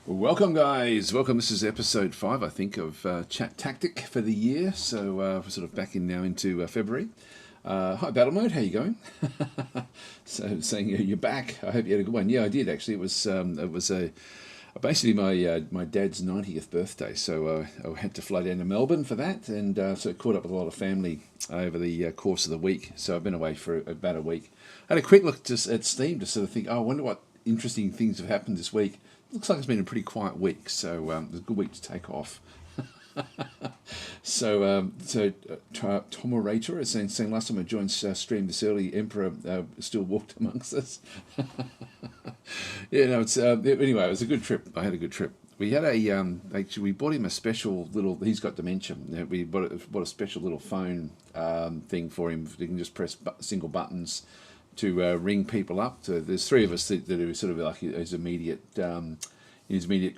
Welcome, guys. Welcome. This is episode 5, I think, of ChatTactic for the year. So we're sort of back in now into February. Hi, Battle Mode. How you going? So saying you're back. I hope you had a good one. Yeah, I did actually. It was basically my dad's 90th birthday. So I had to fly down to Melbourne for that, and so I caught up with a lot of family over the course of the week. So I've been away for about a week. I had a quick look at Steam to sort of think, I wonder what interesting things have happened this week. Looks like it's been a pretty quiet week, so it's a good week to take off. Tomorator is saying last time I joined stream this early, Emperor still walked amongst us. Yeah, no, it's anyway. It was a good trip. I had a good trip. We had actually we bought him a special little. He's got dementia. We bought a special little phone thing for him. You can just press single buttons to ring people up. So there's 3 of us that are sort of like his immediate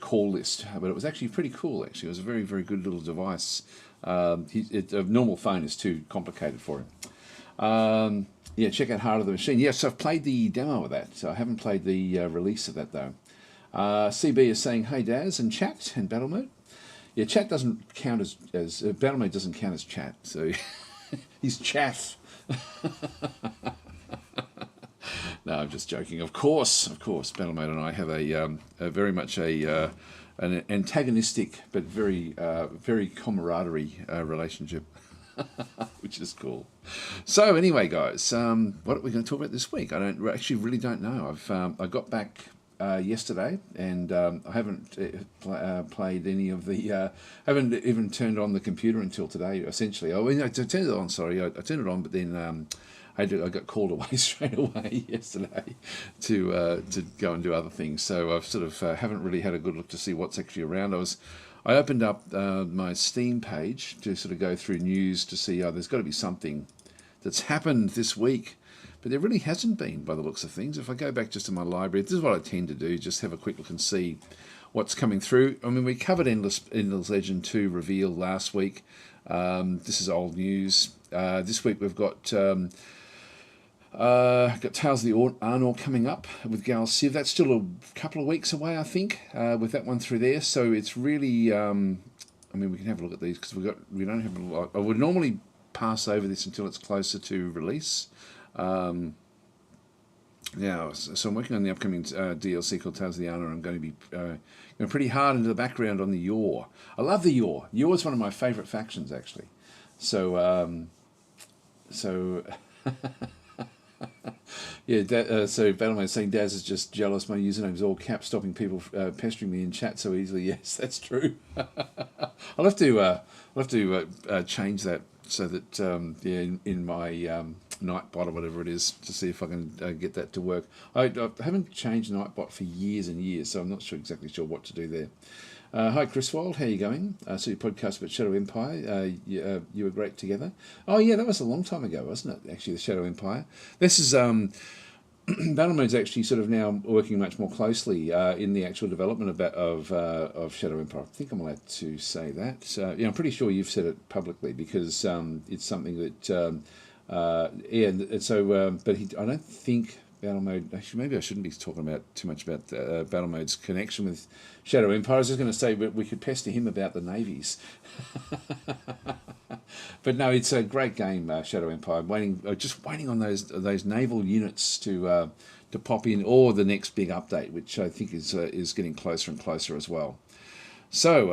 call list. But it was actually pretty cool. Actually, it was a very, very good little device. A normal phone is too complicated for him. Yeah, check out Heart of the Machine. Yes, I've played the demo of that. So I haven't played the release of that though. CB is saying, "Hey Daz," and chat and battle mode. Yeah, chat doesn't count as battle mode doesn't count as chat. So he's chaff. No, I'm just joking. Of course, Battlemate and I have a very much an antagonistic but very camaraderie relationship, which is cool. So anyway, guys, what are we going to talk about this week? I really don't know. I got back yesterday, and I haven't played any of the. Haven't even turned on the computer until today. Essentially, I turned it on. Sorry, I turned it on, but then. I got called away straight away yesterday to go and do other things. So I've sort of haven't really had a good look to see what's actually around. I opened up my Steam page to sort of go through news to see there's got to be something that's happened this week, but there really hasn't been by the looks of things. If I go back just to my library, this is what I tend to do: just have a quick look and see what's coming through. I mean, we covered Endless Legend 2 reveal last week. This is old news. This week we've got. Got Tales of the Arnor coming up with Gal Civ. That's still a couple of weeks away, I think, with that one through there. So it's really, I mean, we can have a look at these because we don't have a lot. I would normally pass over this until it's closer to release. So I'm working on the upcoming DLC called Tales of the Arnor. I'm going to be going pretty hard into the background on the Yor. I love the Yor. Yor is one of my favourite factions, actually. So. Yeah, so Battlemate saying Daz is just jealous. My username's all caps, stopping people pestering me in chat so easily. Yes, that's true. I'll have to change that so that in my Nightbot or whatever it is to see if I can get that to work. I haven't changed Nightbot for years and years, so I'm not exactly sure what to do there. Hi, Chris Wild. How are you going? I saw your podcast about Shadow Empire. You were great together. Oh, yeah, that was a long time ago, wasn't it? Actually, the Shadow Empire. This is Battlemode's actually sort of now working much more closely in the actual development of Shadow Empire. I think I'm allowed to say that. I'm pretty sure you've said it publicly because it's something that. I don't think. Battle Mode. Actually, maybe I shouldn't be talking about too much about Battle Mode's connection with Shadow Empire. I was just going to say we could pester him about the navies, but no, it's a great game, Shadow Empire. Just waiting on those naval units to pop in, or the next big update, which I think is getting closer and closer as well. So.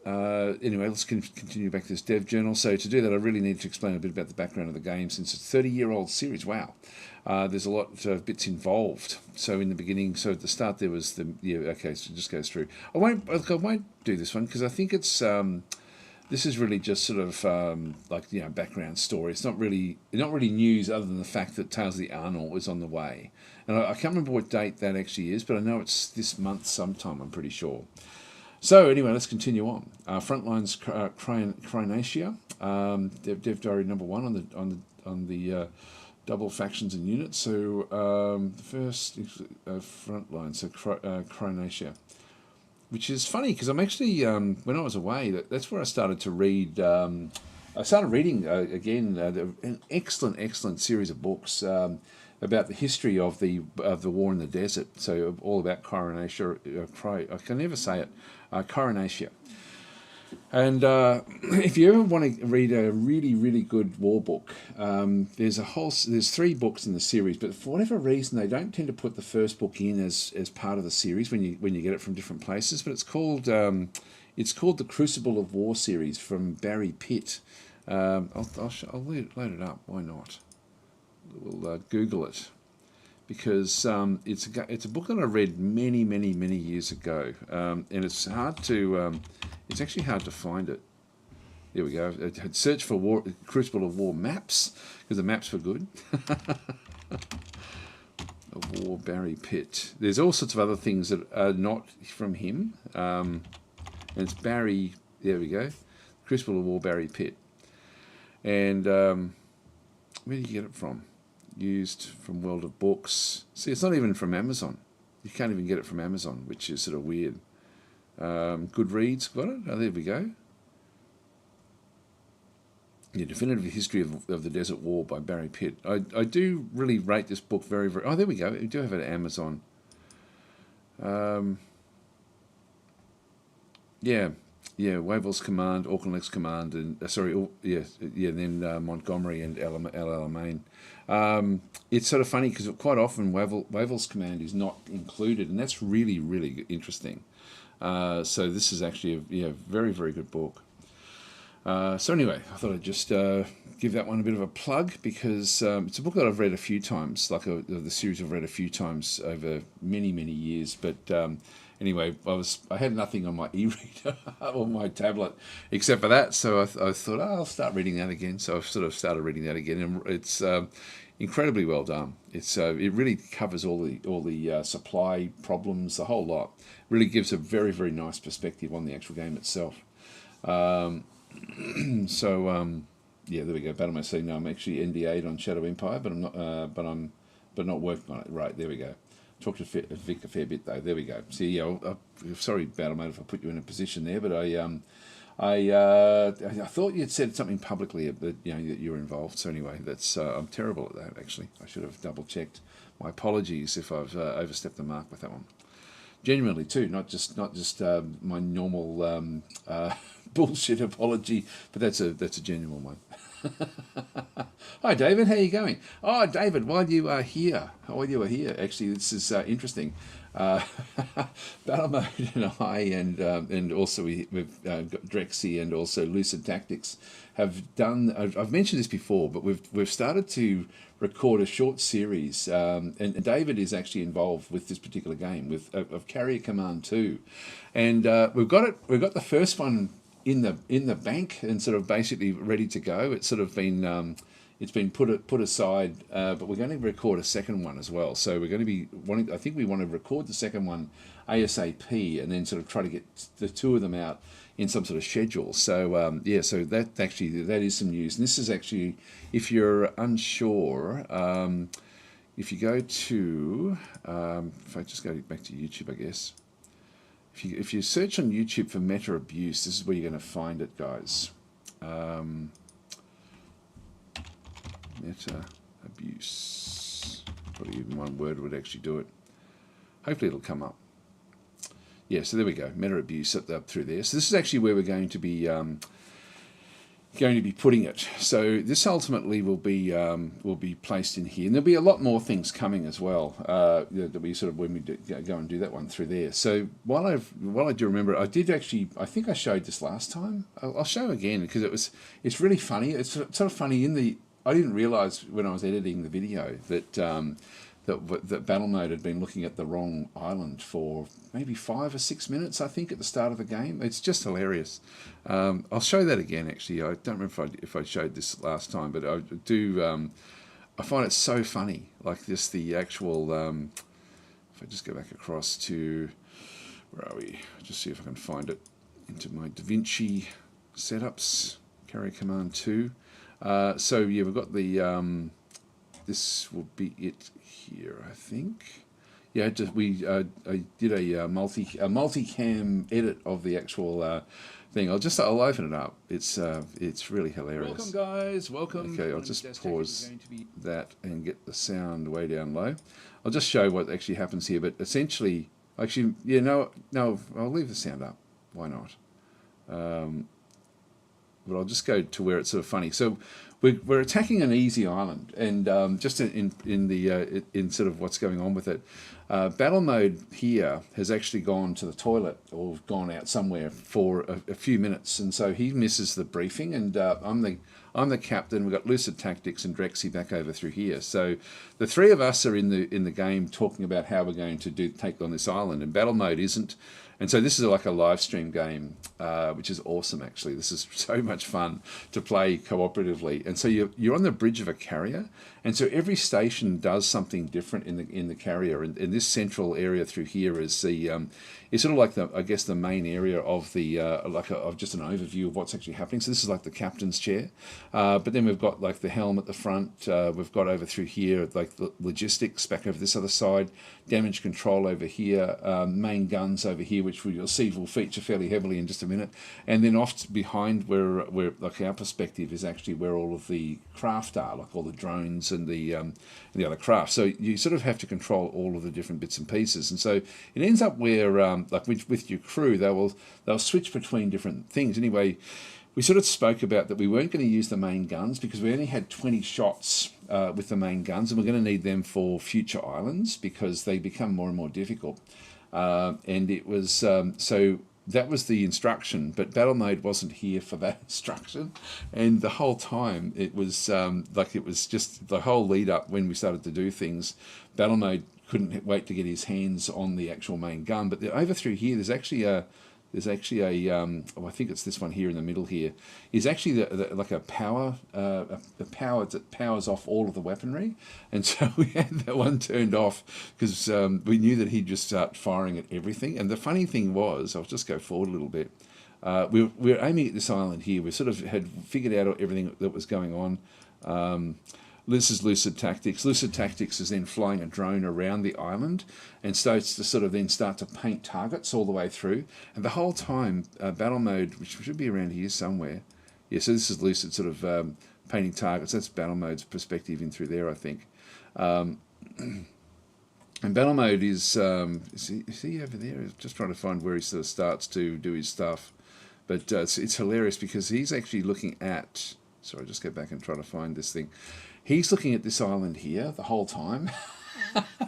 Anyway, let's continue back to this dev journal. So to do that, I really need to explain a bit about the background of the game, since it's a 30-year-old series. Wow. There's a lot of bits involved. So in the beginning, so at the start there was so it just goes through. I won't do this one because I think it's this is really just sort of background story. It's not really news other than the fact that Tales of the Arnor is on the way. And I can't remember what date that actually is, but I know it's this month sometime, I'm pretty sure. So anyway, let's continue on. Frontlines Cryonacia, Dev Diary number 1 on the double factions and units. So the first Frontline, so Cryonacia, which is funny because I'm actually when I was away, that's where I started to read I started reading again an excellent series of books about the history of the war in the desert. So all about Coronatia. I can never say it. Coronatia. And if you ever want to read a really good war book, there's 3 books in the series, but for whatever reason they don't tend to put the first book in as part of the series when you get it from different places. But it's called the Crucible of War series from Barry Pitt. I'll load it up. Why not? We'll Google it, because it's a book that I read many years ago, and it's actually hard to find it. There we go. I had searched for Crucible of War maps, because the maps were good. Of War, Barry Pitt. There's all sorts of other things that are not from him, and it's Barry. There we go. Crucible of War, Barry Pitt. And where do you get it from? Used from World of Books. See, it's not even from Amazon. You can't even get it from Amazon, which is sort of weird. Goodreads got it. Oh, there we go. The Definitive History of the Desert War by Barry Pitt. I do really rate this book very. Oh, there we go. We do have it at Amazon. Wavell's Command, Auchinleck's Command, and then Montgomery and El Alamein. It's sort of funny because quite often Wavell's Command is not included, and that's really interesting. So this is actually a very good book. So anyway, I thought I'd just give that one a bit of a plug, because it's a book that I've read a few times, like the series I've read a few times over many years. But anyway, I had nothing on my e-reader or my tablet except for that, so I thought, I'll start reading that again. So I've sort of started reading that again, and it's incredibly well done. It really covers all the supply problems, the whole lot. Really gives a very nice perspective on the actual game itself. There we go. Battle Mode. No, I'm actually NDA'd on Shadow Empire, but I'm not. But not working on it. Right, there we go. Talked to Vic a fair bit though. There we go. See, sorry, Battle Mode, if I put you in a position there, but I thought you'd said something publicly that that you're involved. So anyway, that's I'm terrible at that. Actually, I should have double checked. My apologies if I've overstepped the mark with that one. Genuinely too, not just my normal bullshit apology, but that's a genuine one. Hi David, how are you going? Oh David, while you are here, actually this is interesting. Battle Mode and I, and also we've got Drexy and also Lucid Tactics have done. I've mentioned this before, but we've started to record a short series, and David is actually involved with this particular game of Carrier Command 2, and we've got the first one in the bank and sort of basically ready to go. It's sort of been it's been put aside, but we're going to record a second one as well. So we're going to be wanting. I think we want to record the second one ASAP, and then sort of try to get the two of them out in some sort of schedule. So so that is some news. And this is actually, if you're unsure, if you go to if I just go back to YouTube, I guess. If you search on YouTube for meta abuse, this is where you're going to find it, guys. Meta abuse. Probably even one word would actually do it. Hopefully it'll come up. Yeah, so there we go. Meta abuse up through there. So this is actually where we're going to be putting it. So this ultimately will be placed in here, and there'll be a lot more things coming as well. That we sort of when we go and do that one through there. So while I do remember, I think I showed this last time. I'll show again because it's really funny. It's sort of funny I didn't realise when I was editing the video that that Battle Mode had been looking at the wrong island for maybe 5 or 6 minutes, I think, at the start of the game. It's just hilarious. I'll show that again, actually. I don't remember if I showed this last time, but I do. I find it so funny. Like this, the actual. If I just go back across to where are we? Just see if I can find it into my DaVinci setups. Carrier Command 2. So yeah, we've got the. This will be it here, I think. Yeah, I did a multicam edit of the actual thing. I'll open it up. It's really hilarious. Welcome, guys. Welcome. Okay, I'll just pause that and get the sound way down low. I'll just show what actually happens here. But essentially, actually, yeah, no, I'll leave the sound up. Why not? But I'll just go to where it's sort of funny. So we're attacking an easy island, and just in sort of what's going on with it, battle mode here has actually gone to the toilet or gone out somewhere for a few minutes, and so he misses the briefing. And I'm the captain. We've got Lucid Tactics and Drexy back over through here. So the three of us are in the game talking about how we're going to take on this island, and battle mode isn't. And so this is like a live stream game, which is awesome, actually. This is so much fun to play cooperatively. And so you're on the bridge of a carrier, and so every station does something different in the carrier. And this central area through here is it's sort of like the main area of of just an overview of what's actually happening. So this is like the captain's chair, but then we've got like the helm at the front. We've got over through here like the logistics back over this other side, damage control over here, main guns over here, which you'll see will feature fairly heavily in just a minute. And then off behind where like our perspective is actually where all of the craft are, like all the drones and the other craft. So you sort of have to control all of the different bits and pieces. And so it ends up where like with your crew, they'll switch between different things. Anyway, we sort of spoke about that we weren't going to use the main guns because we only had 20 shots with the main guns, and we're going to need them for future islands because they become more and more difficult. And it was so that was the instruction, but battle mode wasn't here for that instruction. And the whole time it was it was just the whole lead up when we started to do things. Battle mode couldn't wait to get his hands on the actual main gun. But over through here, there's actually a I think it's this one here in the middle here, is actually like a power that powers off all of the weaponry. And so we had that one turned off because we knew that he'd just start firing at everything. And the funny thing was, I'll just go forward a little bit, we were aiming at this island here. We sort of had figured out everything that was going on. This is Lucid Tactics. Lucid Tactics is then flying a drone around the island and starts to sort of then start to paint targets all the way through. And the whole time, battle mode, which should be around here somewhere. Yeah, so this is Lucid sort of painting targets. That's battle mode's perspective in through there, I think. And battle mode is he over there? Just trying to find where he sort of starts to do his stuff. But it's hilarious because he's actually looking at... Sorry, just go back and try to find this thing. He's looking at this island here the whole time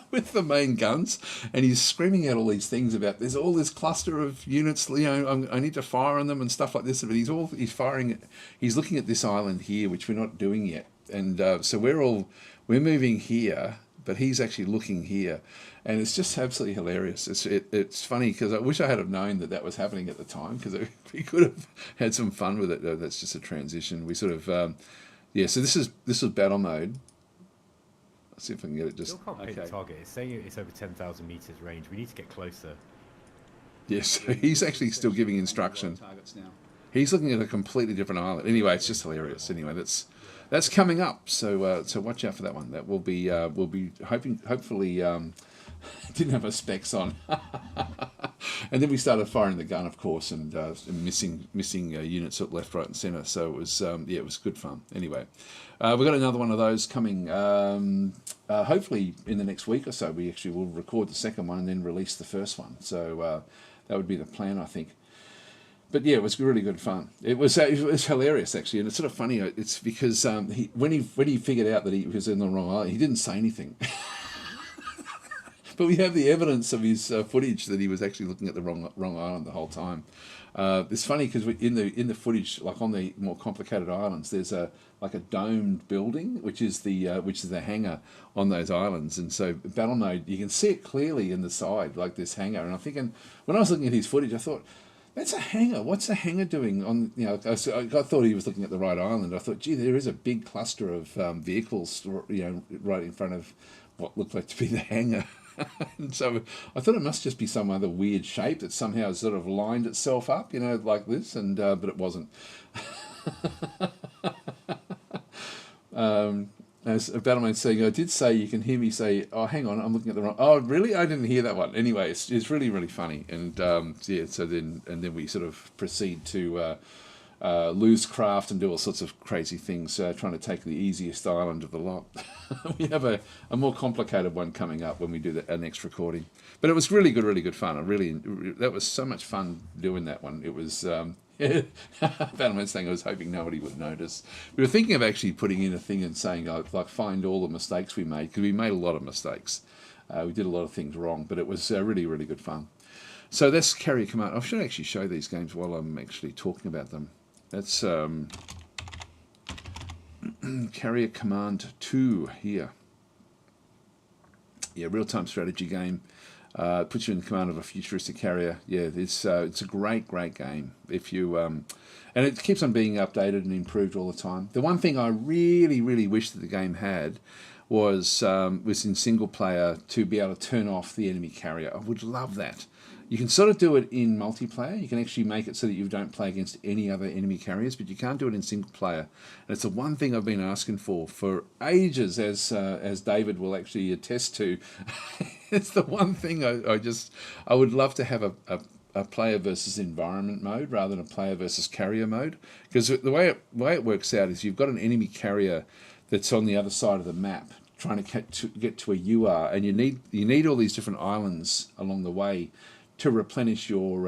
with the main guns, and he's screaming out all these things about there's all this cluster of units, I need to fire on them and stuff like this. But he's firing. He's looking at this island here, which we're not doing yet, and so we're moving here, but he's actually looking here, and it's just absolutely hilarious. It's funny because I wish I had have known that was happening at the time because we could have had some fun with it. That's just a transition. We sort of. Yeah, so this is battle mode. Let's see if I can get it just... Still can't pick the target. It's saying it's over 10,000 meters range. We need to get closer. Yes, so he's actually still giving instruction. He's looking at a completely different island. Anyway, it's just hilarious. Anyway, that's coming up. So watch out for that one. That will be we'll be hopefully didn't have our specs on. And then we started firing the gun, of course, and missing units at left, right, and centre. So it was it was good fun. Anyway, we've got another one of those coming. Hopefully in the next week or so, we actually will record the second one and then release the first one. So that would be the plan, I think. But yeah, it was really good fun. It was hilarious actually, and it's sort of funny. It's because when he figured out that he was in the wrong island, he didn't say anything. But we have the evidence of his footage that he was actually looking at the wrong island the whole time. It's funny because in the footage, like on the more complicated islands, there's a domed building, which is the hangar on those islands, and so battle mode you can see it clearly in the side, like this hangar. And I'm thinking, when I was looking at his footage, I thought, that's a hangar. What's the hangar doing on? I thought he was looking at the right island. I thought, gee, there is a big cluster of vehicles, right in front of what looked like to be the hangar. And so I thought it must just be some other weird shape that somehow sort of lined itself up, like this, and but it wasn't. As a battleman saying, I did say you can hear me say, oh, hang on, I'm looking at the wrong. Oh, really? I didn't hear that one. Anyway, it's really really funny, and yeah. So then we sort of proceed to lose craft and do all sorts of crazy things, trying to take the easiest island of the lot. We have a more complicated one coming up when we do our next recording. But it was really good fun. That was so much fun doing that one. It was. Batman saying I was hoping nobody would notice. We were thinking of actually putting in a thing and saying like find all the mistakes we made, because we made a lot of mistakes. We did a lot of things wrong, but it was really really good fun. So that's Carrier Command. I should actually show these games while I'm actually talking about them. That's Carrier Command 2 here. Yeah, real-time strategy game. Puts you in command of a futuristic carrier. Yeah, it's a great game. If you and it keeps on being updated and improved all the time. The one thing I really wish that the game had was in single player to be able to turn off the enemy carrier. I would love that. You can sort of do it in multiplayer. You can actually make it so that you don't play against any other enemy carriers, but you can't do it in single player. And it's the one thing I've been asking for ages, as David will actually attest to. It's the one thing I would love to have a player versus environment mode rather than a player versus carrier mode. Because the way it works out is you've got an enemy carrier that's on the other side of the map trying to get to where you are, and you need all these different islands along the way to replenish your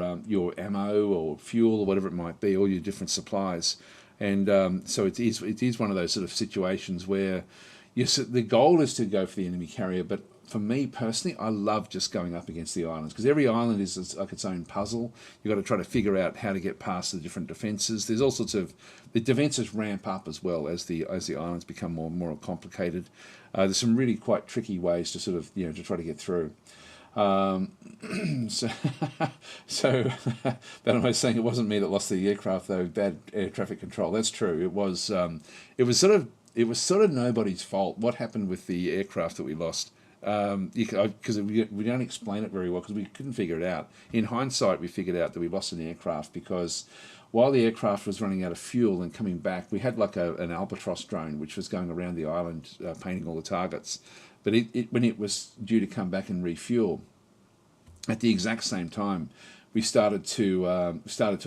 ammo or fuel or whatever it might be, all your different supplies. And so it is one of those sort of situations where the goal is to go for the enemy carrier, but for me personally, I love just going up against the islands, because every island is like its own puzzle. You've got to try to figure out how to get past the different defences. There's all sorts of... The defences ramp up as well as the islands become more and more complicated. There's some really quite tricky ways to sort of, to try to get through. So that I was saying it wasn't me that lost the aircraft though. Bad air traffic control. That's true. It was sort of nobody's fault. What happened with the aircraft that we lost? Because we don't explain it very well, because we couldn't figure it out. In hindsight, we figured out that we lost an aircraft because while the aircraft was running out of fuel and coming back, we had like an albatross drone which was going around the island painting all the targets. But when it was due to come back and refuel, at the exact same time, we started to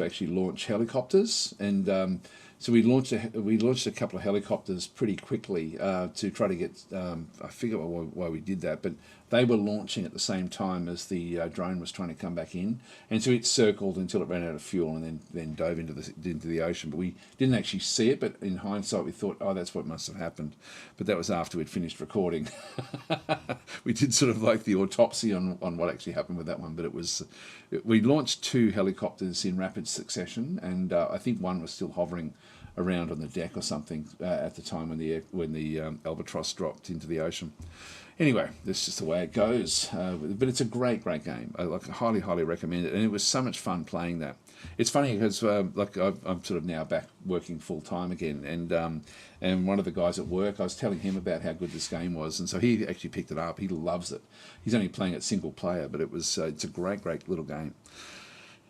actually launch helicopters, and so we launched a couple of helicopters pretty quickly to try to get. I forget why we did that, but they were launching at the same time as the drone was trying to come back in, and so it circled until it ran out of fuel, and then dove into the ocean. But we didn't actually see it. But in hindsight, we thought, oh, that's what must have happened. But that was after we'd finished recording. We did sort of like the autopsy on what actually happened with that one. But we launched 2 helicopters in rapid succession, and I think one was still hovering around on the deck or something at the time when the albatross dropped into the ocean. Anyway, that's just the way it goes. But it's a great game. I highly recommend it, and it was so much fun playing that. It's funny because I'm sort of now back working full time again, and one of the guys at work, I was telling him about how good this game was, and so he actually picked it up. He loves it. He's only playing it single player, but it's a great little game.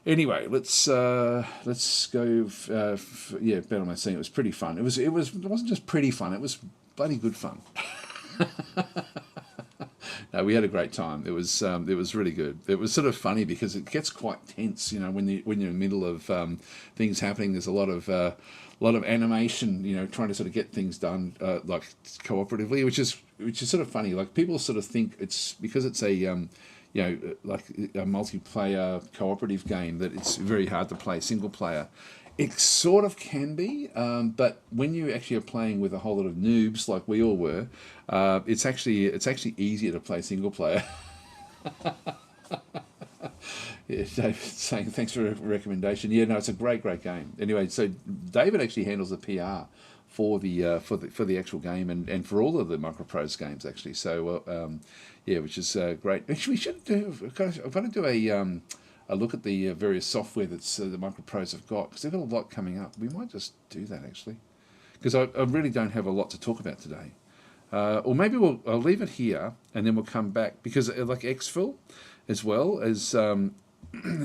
Anyway, let's go. Better my saying it was pretty fun. It wasn't just pretty fun. It was bloody good fun. No, we had a great time. It was really good. It was sort of funny because it gets quite tense, when you're in the middle of things happening. There's a lot of animation, trying to sort of get things done like cooperatively, which is sort of funny. Like people sort of think it's because it's a like a multiplayer cooperative game that it's very hard to play single player. It sort of can be, but when you actually are playing with a whole lot of noobs like we all were, it's actually easier to play single player. Yeah, David saying thanks for the recommendation. Yeah, no, it's a great game. Anyway, so David actually handles the PR for the actual game and for all of the Microprose games actually. So which is great. Actually, we should do. I've got to do a look at the various software that's the Microprose have got, because they've got a lot coming up. We might just do that actually, because I really don't have a lot to talk about today. Or maybe I'll leave it here and then we'll come back, because like exfil as well as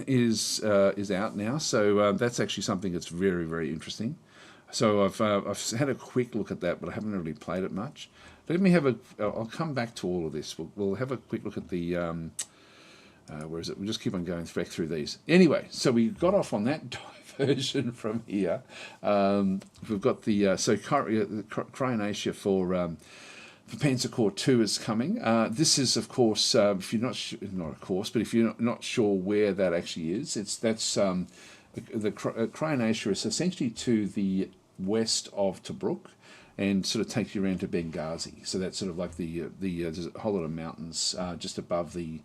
is out now, so that's actually something that's very interesting. So I've had a quick look at that, but I haven't really played it much. Let me have a. I'll come back to all of this. We'll have a quick look at the. Where is it? We'll just keep on going back through these. Anyway, so we got off on that diversion from here. We've got the Cryonacia for Panzer Corps 2 is coming. This is, of course, if you're not of course, but if you're not sure where that actually is, the Cryonacia is essentially to the west of Tobruk, and sort of takes you around to Benghazi. So that's sort of like there's a whole lot of mountains just above the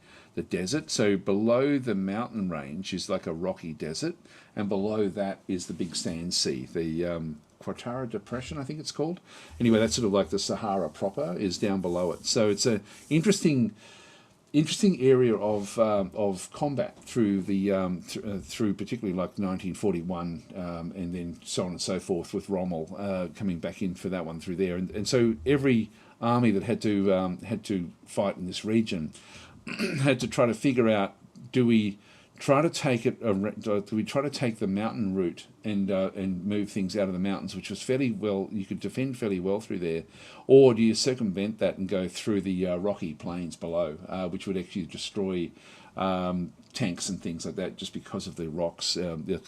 desert. So below the mountain range is like a rocky desert, and below that is the big sand sea, the Qattara Depression, I think it's called. Anyway, that's sort of like the Sahara proper is down below it. So it's an interesting area of combat through through particularly like 1941 and then so on and so forth, with Rommel coming back in for that one through there, and so every army that had to fight in this region had to try to figure out, do we try to take the mountain route and move things out of the mountains, which was fairly well, you could defend fairly well through there, or do you circumvent that and go through the rocky plains below, which would actually destroy tanks and things like that just because of the rocks.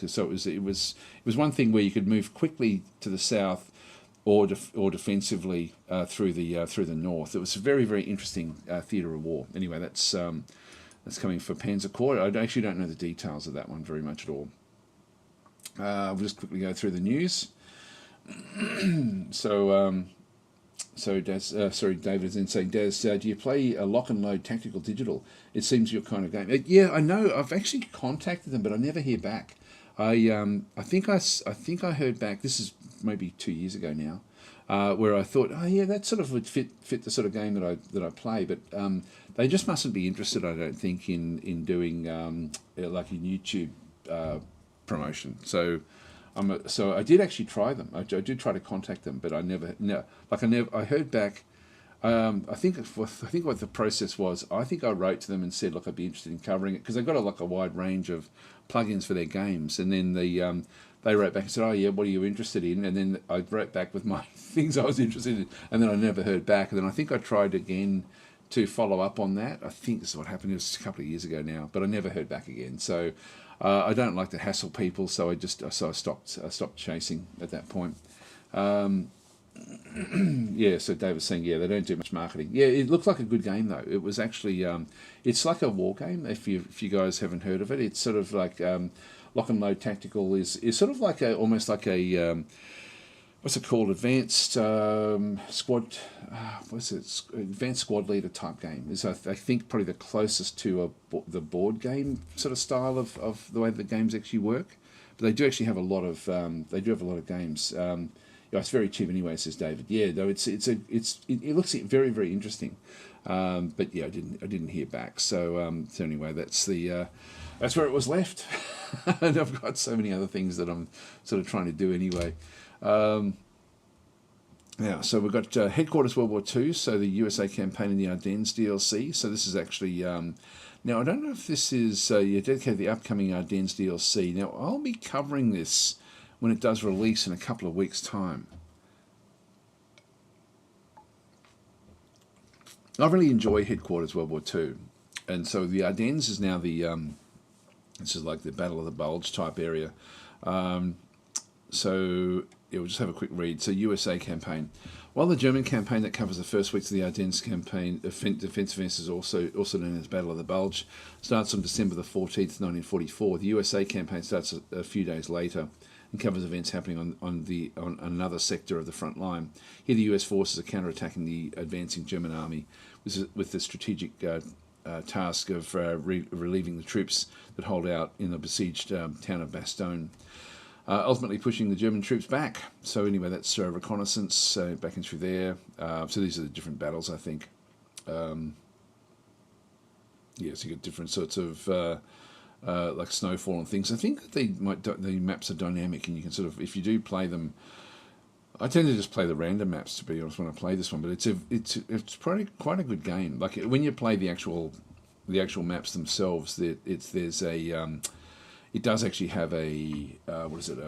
So it was one thing where you could move quickly to the south or defensively through the north. It was a very, very interesting theatre of war. Anyway, that's coming for Panzer Corps. I actually don't know the details of that one very much at all. We'll just quickly go through the news. David is then saying, Daz, do you play a lock and load tactical digital? It seems your kind of game. Yeah, I know. I've actually contacted them, but I never hear back. I think I heard back. This is maybe 2 years ago now, where I thought, oh yeah, that sort of would fit the sort of game that I play, but they just mustn't be interested, I don't think, in doing like a YouTube promotion. So I did actually try them. I did try to contact them, but I heard back. I think what the process was, I think I wrote to them and said, look, I'd be interested in covering it, because they've got a wide range of plugins for their games, and then they wrote back and said, oh yeah, what are you interested in? And then I wrote back with my things I was interested in, and then I never heard back. And then I think I tried again to follow up on that. I think this is what happened. It was a couple of years ago now, but I never heard back again. So I don't like to hassle people, so I stopped chasing at that point. Yeah, so David's saying, yeah, they don't do much marketing. Yeah, it looked like a good game though. It was actually, it's like a war game. If you guys haven't heard of it, it's sort of like lock and load tactical is sort of like almost like a what's it called? Advanced squad. Advanced squad leader type game is I think probably the closest to the board game sort of style of the way the games actually work. But they do actually have a lot of games. It's very cheap anyway, says David. Yeah, though it looks very, very interesting. But yeah, I didn't hear back. So anyway, that's where it was left. And I've got so many other things that I'm sort of trying to do anyway. So we've got Headquarters World War II, so the USA campaign in the Ardennes DLC. So this is actually now I don't know if this is dedicated to the upcoming Ardennes DLC. Now I'll be covering this when it does release in a couple of weeks' time. I really enjoy Headquarters World War II, and so the Ardennes is now this is like the Battle of the Bulge type area. So yeah, we'll just have a quick read. So USA campaign. While the German campaign that covers the first weeks of the Ardennes campaign, defence is also known as Battle of the Bulge, starts on December the 14th, 1944. The USA campaign starts a few days later and covers events happening on another sector of the front line. Here the US forces are counterattacking the advancing German army with the strategic task of relieving the troops that hold out in the besieged town of Bastogne, ultimately pushing the German troops back. So anyway, that's reconnaissance back and through there. So these are the different battles, I think. So you get different sorts of like snowfall and things. I think the maps are dynamic, and you can sort of, if you do play them, I tend to just play the random maps, to be honest, when I play this one. But it's probably quite a good game. Like when you play the actual maps themselves, it does actually have a what is it,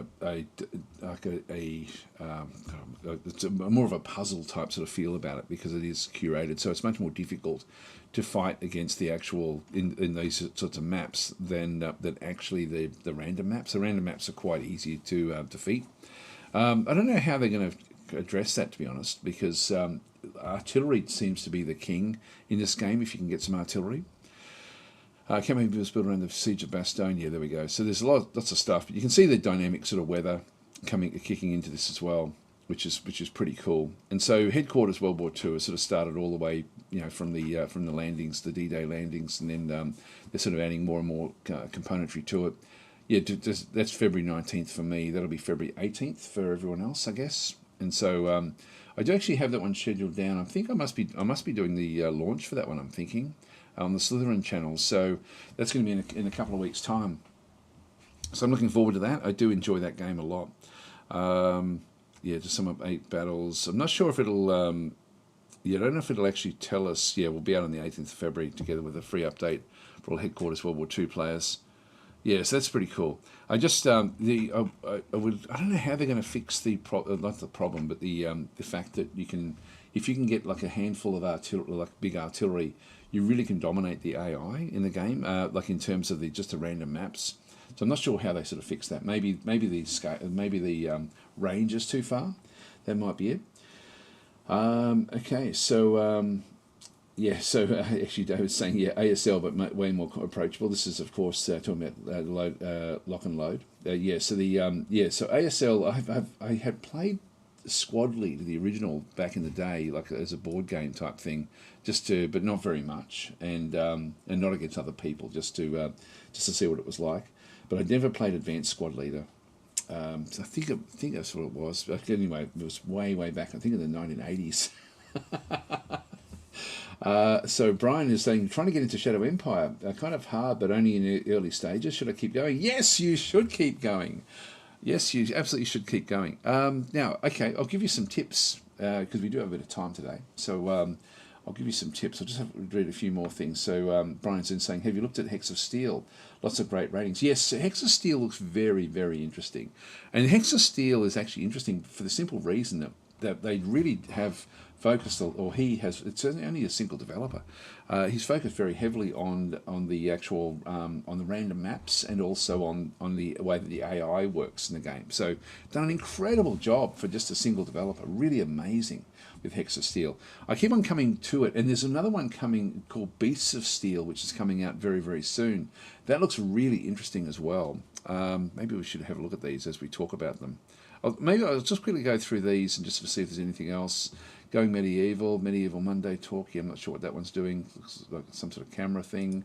it's more of a puzzle type sort of feel about it, because it is curated, so it's much more difficult to fight against the actual in these sorts of maps than actually the random maps. The random maps are quite easy to defeat. I don't know how they're going to address that, to be honest, because artillery seems to be the king in this game if you can get some artillery. Campaign was built around the siege of Bastogne. Yeah, there we go. So there's lots of stuff. But you can see the dynamic sort of weather kicking into this as well, which is pretty cool. And so headquarters World War II has sort of started all the way, from the landings, the D-Day landings, and then they're sort of adding more and more componentry to it. Yeah, that's February 19th for me. That'll be February 18th for everyone else, I guess. And so I do actually have that one scheduled down. I think I must be doing the launch for that one, I'm thinking, on the Slytherin channel. So that's going to be in a couple of weeks' time. So I'm looking forward to that. I do enjoy that game a lot. Just some up 8 battles. I'm not sure if it'll... I don't know if it'll actually tell us. Yeah, we'll be out on the 18th of February together with a free update for all Headquarters World War II players. Yeah, so that's pretty cool. I just I don't know how they're going to fix not the problem, but the fact that if you can get like a handful of artillery, like big artillery, you really can dominate the AI in the game, like in terms of just the random maps. So I'm not sure how they sort of fix that. Maybe the range is too far. That might be it. Okay, so actually David's saying ASL, but way more approachable. This is of course talking about lock and load. So ASL I had played Squad Leader, the original back in the day, like as a board game type thing, but not very much, and not against other people, just to see what it was like. But I'd never played Advanced Squad Leader. So I think that's what it was. But anyway, it was way back. I think in the 1980s. So Brian is saying, trying to get into Shadow Empire, kind of hard, but only in the early stages. Should I keep going? Yes, you should keep going. Yes, you absolutely should keep going. Now, okay, I'll give you some tips, because we do have a bit of time today. So I'll give you some tips. I'll just have to read a few more things. So Brian's in saying, have you looked at Hex of Steel? Lots of great ratings. Yes, Hex of Steel looks very, very interesting. And Hex of Steel is actually interesting for the simple reason that they really have focused, or he has, it's only a single developer. He's focused very heavily on the actual, on the random maps, and also on the way that the AI works in the game. So done an incredible job for just a single developer. Really amazing with Hex of Steel. I keep on coming to it, and there's another one coming called Beasts of Steel, which is coming out very, very soon. That looks really interesting as well. Maybe we should have a look at these as we talk about them. Maybe I'll just quickly go through these and just to see if there's anything else. Going Medieval Monday talk. Yeah, I'm not sure what that one's doing. Looks like some sort of camera thing.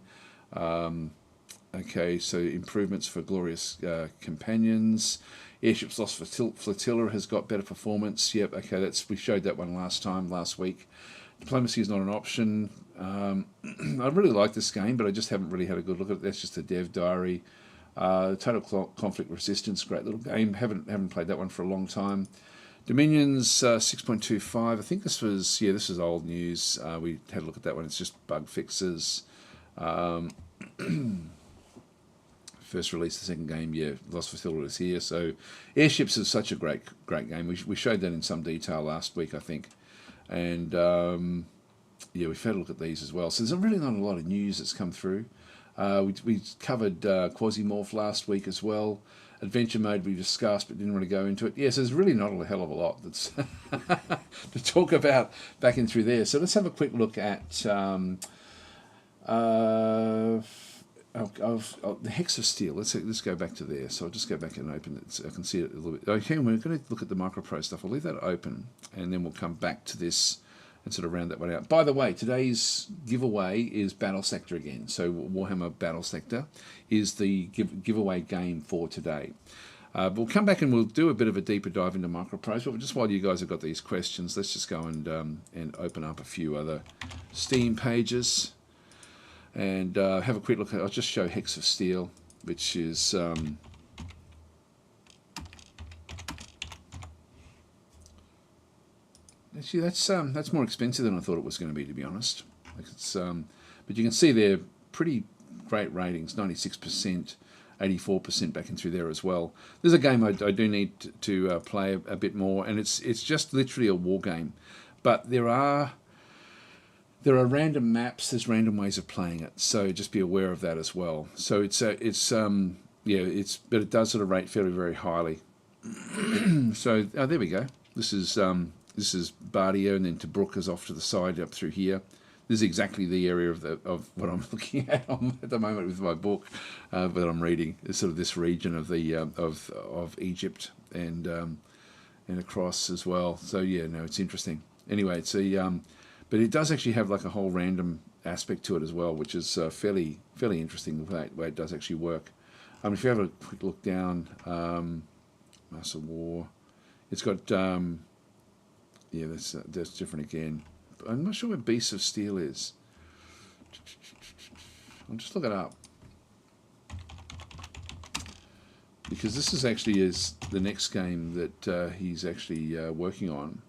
Okay, so improvements for Glorious Companions. Airships Lost Flotilla has got better performance. Yep, okay, we showed that one last week. Diplomacy is not an option. I really like this game, but I just haven't really had a good look at it. That's just a dev diary. Total Conflict Resistance, great little game. Haven't played that one for a long time. Dominions 6.25. I think this was old news. We had a look at that one. It's just bug fixes. First release, the second game, Lost Flotilla is here. So Airships is such a great game. We showed that in some detail last week, I think. And we've had a look at these as well. So there's really not a lot of news that's come through. We covered Quasimorph last week as well. Adventure mode we discussed, but didn't really go into it. Yes, there's really not a hell of a lot that's to talk about back in through there. So let's have a quick look at the Hex of Steel. Let's go back to there. So I'll just go back and open it so I can see it a little bit. Okay, we're going to look at the MicroPro stuff. I'll leave that open, and then we'll come back to this and sort of round that one out. By the way, today's giveaway is Battle Sector again. So Warhammer Battle Sector is the giveaway game for today. We'll come back and we'll do a bit of a deeper dive into MicroPros. But just while you guys have got these questions, let's just go and open up a few other Steam pages and have a quick look at. I'll just show Hex of Steel, which is. Actually, that's more expensive than I thought it was going to be honest. Like but you can see they're pretty great ratings, 96%. 84% back in through there as well. There's a game I do need to play a bit more, and it's just literally a war game. But there are random maps, there's random ways of playing it, so just be aware of that as well. So but it does sort of rate fairly very highly. So there we go. This is Bardia, and then Tobruk is off to the side up through here. This is exactly the area of what I'm looking at at the moment with my book that I'm reading. It's sort of this region of the of Egypt and across as well. So yeah, no, it's interesting. Anyway, it's but it does actually have like a whole random aspect to it as well, which is fairly interesting the way it does actually work. If you have a quick look down, Master War, it's got that's different again. I'm not sure where Beasts of Steel is. I'll just look it up, because this is actually the next game that he's actually working on.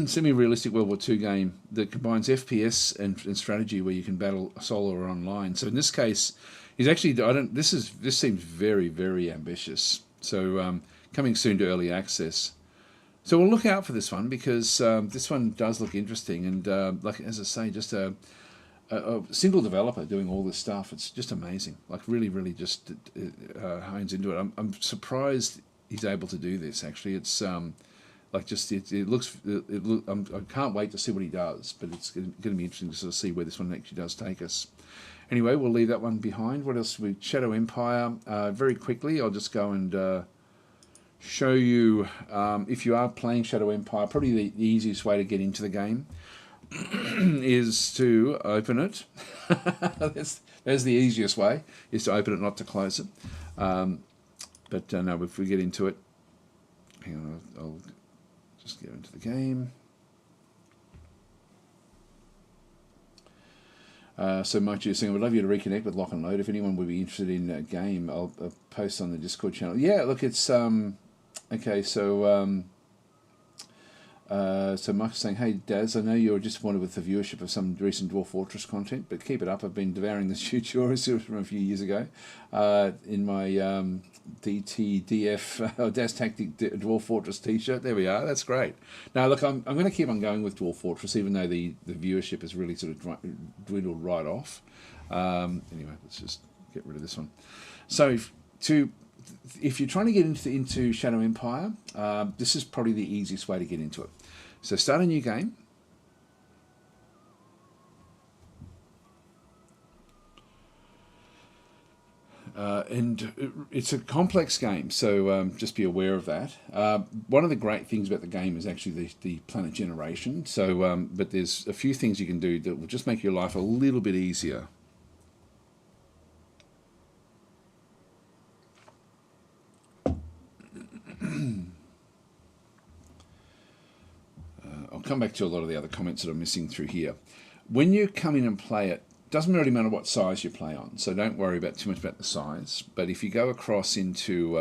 Semi-realistic World War II game that combines FPS and strategy, where you can battle solo or online. So in this case, he's actually This seems very, very ambitious. So coming soon to early access. So we'll look out for this one, because this one does look interesting, and like as I say, just a single developer doing all this stuff. It's just amazing. Like really, really just hones into it. I'm surprised he's able to do this. Actually, it's like just it looks. I can't wait to see what he does. But it's going to be interesting to sort of see where this one actually does take us. Anyway, we'll leave that one behind. What else? Shadow Empire. Very quickly, I'll just go and show you, if you are playing Shadow Empire, probably the easiest way to get into the game is to open it. That's the easiest way, is to open it, not to close it. But no, if we get into it, hang on, I'll just get into the game. So Mike, you're saying, I would love you to reconnect with Lock and Load. If anyone would be interested in a game, I'll post on the Discord channel. Yeah, look, it's okay. So so Mike's saying, hey Daz, I know you're disappointed with the viewership of some recent Dwarf Fortress content, but keep it up. I've been devouring the tutorials from a few years ago in my DTDF ChatTactic Dwarf Fortress t-shirt. There we are. That's great. Now look, I'm going to keep on going with Dwarf Fortress, even though the viewership has really sort of dwindled right off. Anyway, let's just get rid of this one. So if you're trying to get into Shadow Empire, this is probably the easiest way to get into it. So start a new game. And it's a complex game, so just be aware of that. One of the great things about the game is actually the planet generation. So, but there's a few things you can do that will just make your life a little bit easier. I'll come back to a lot of the other comments that I'm missing through here. When you come in and play it, doesn't really matter what size you play on, so don't worry too much about the size. But if you go across into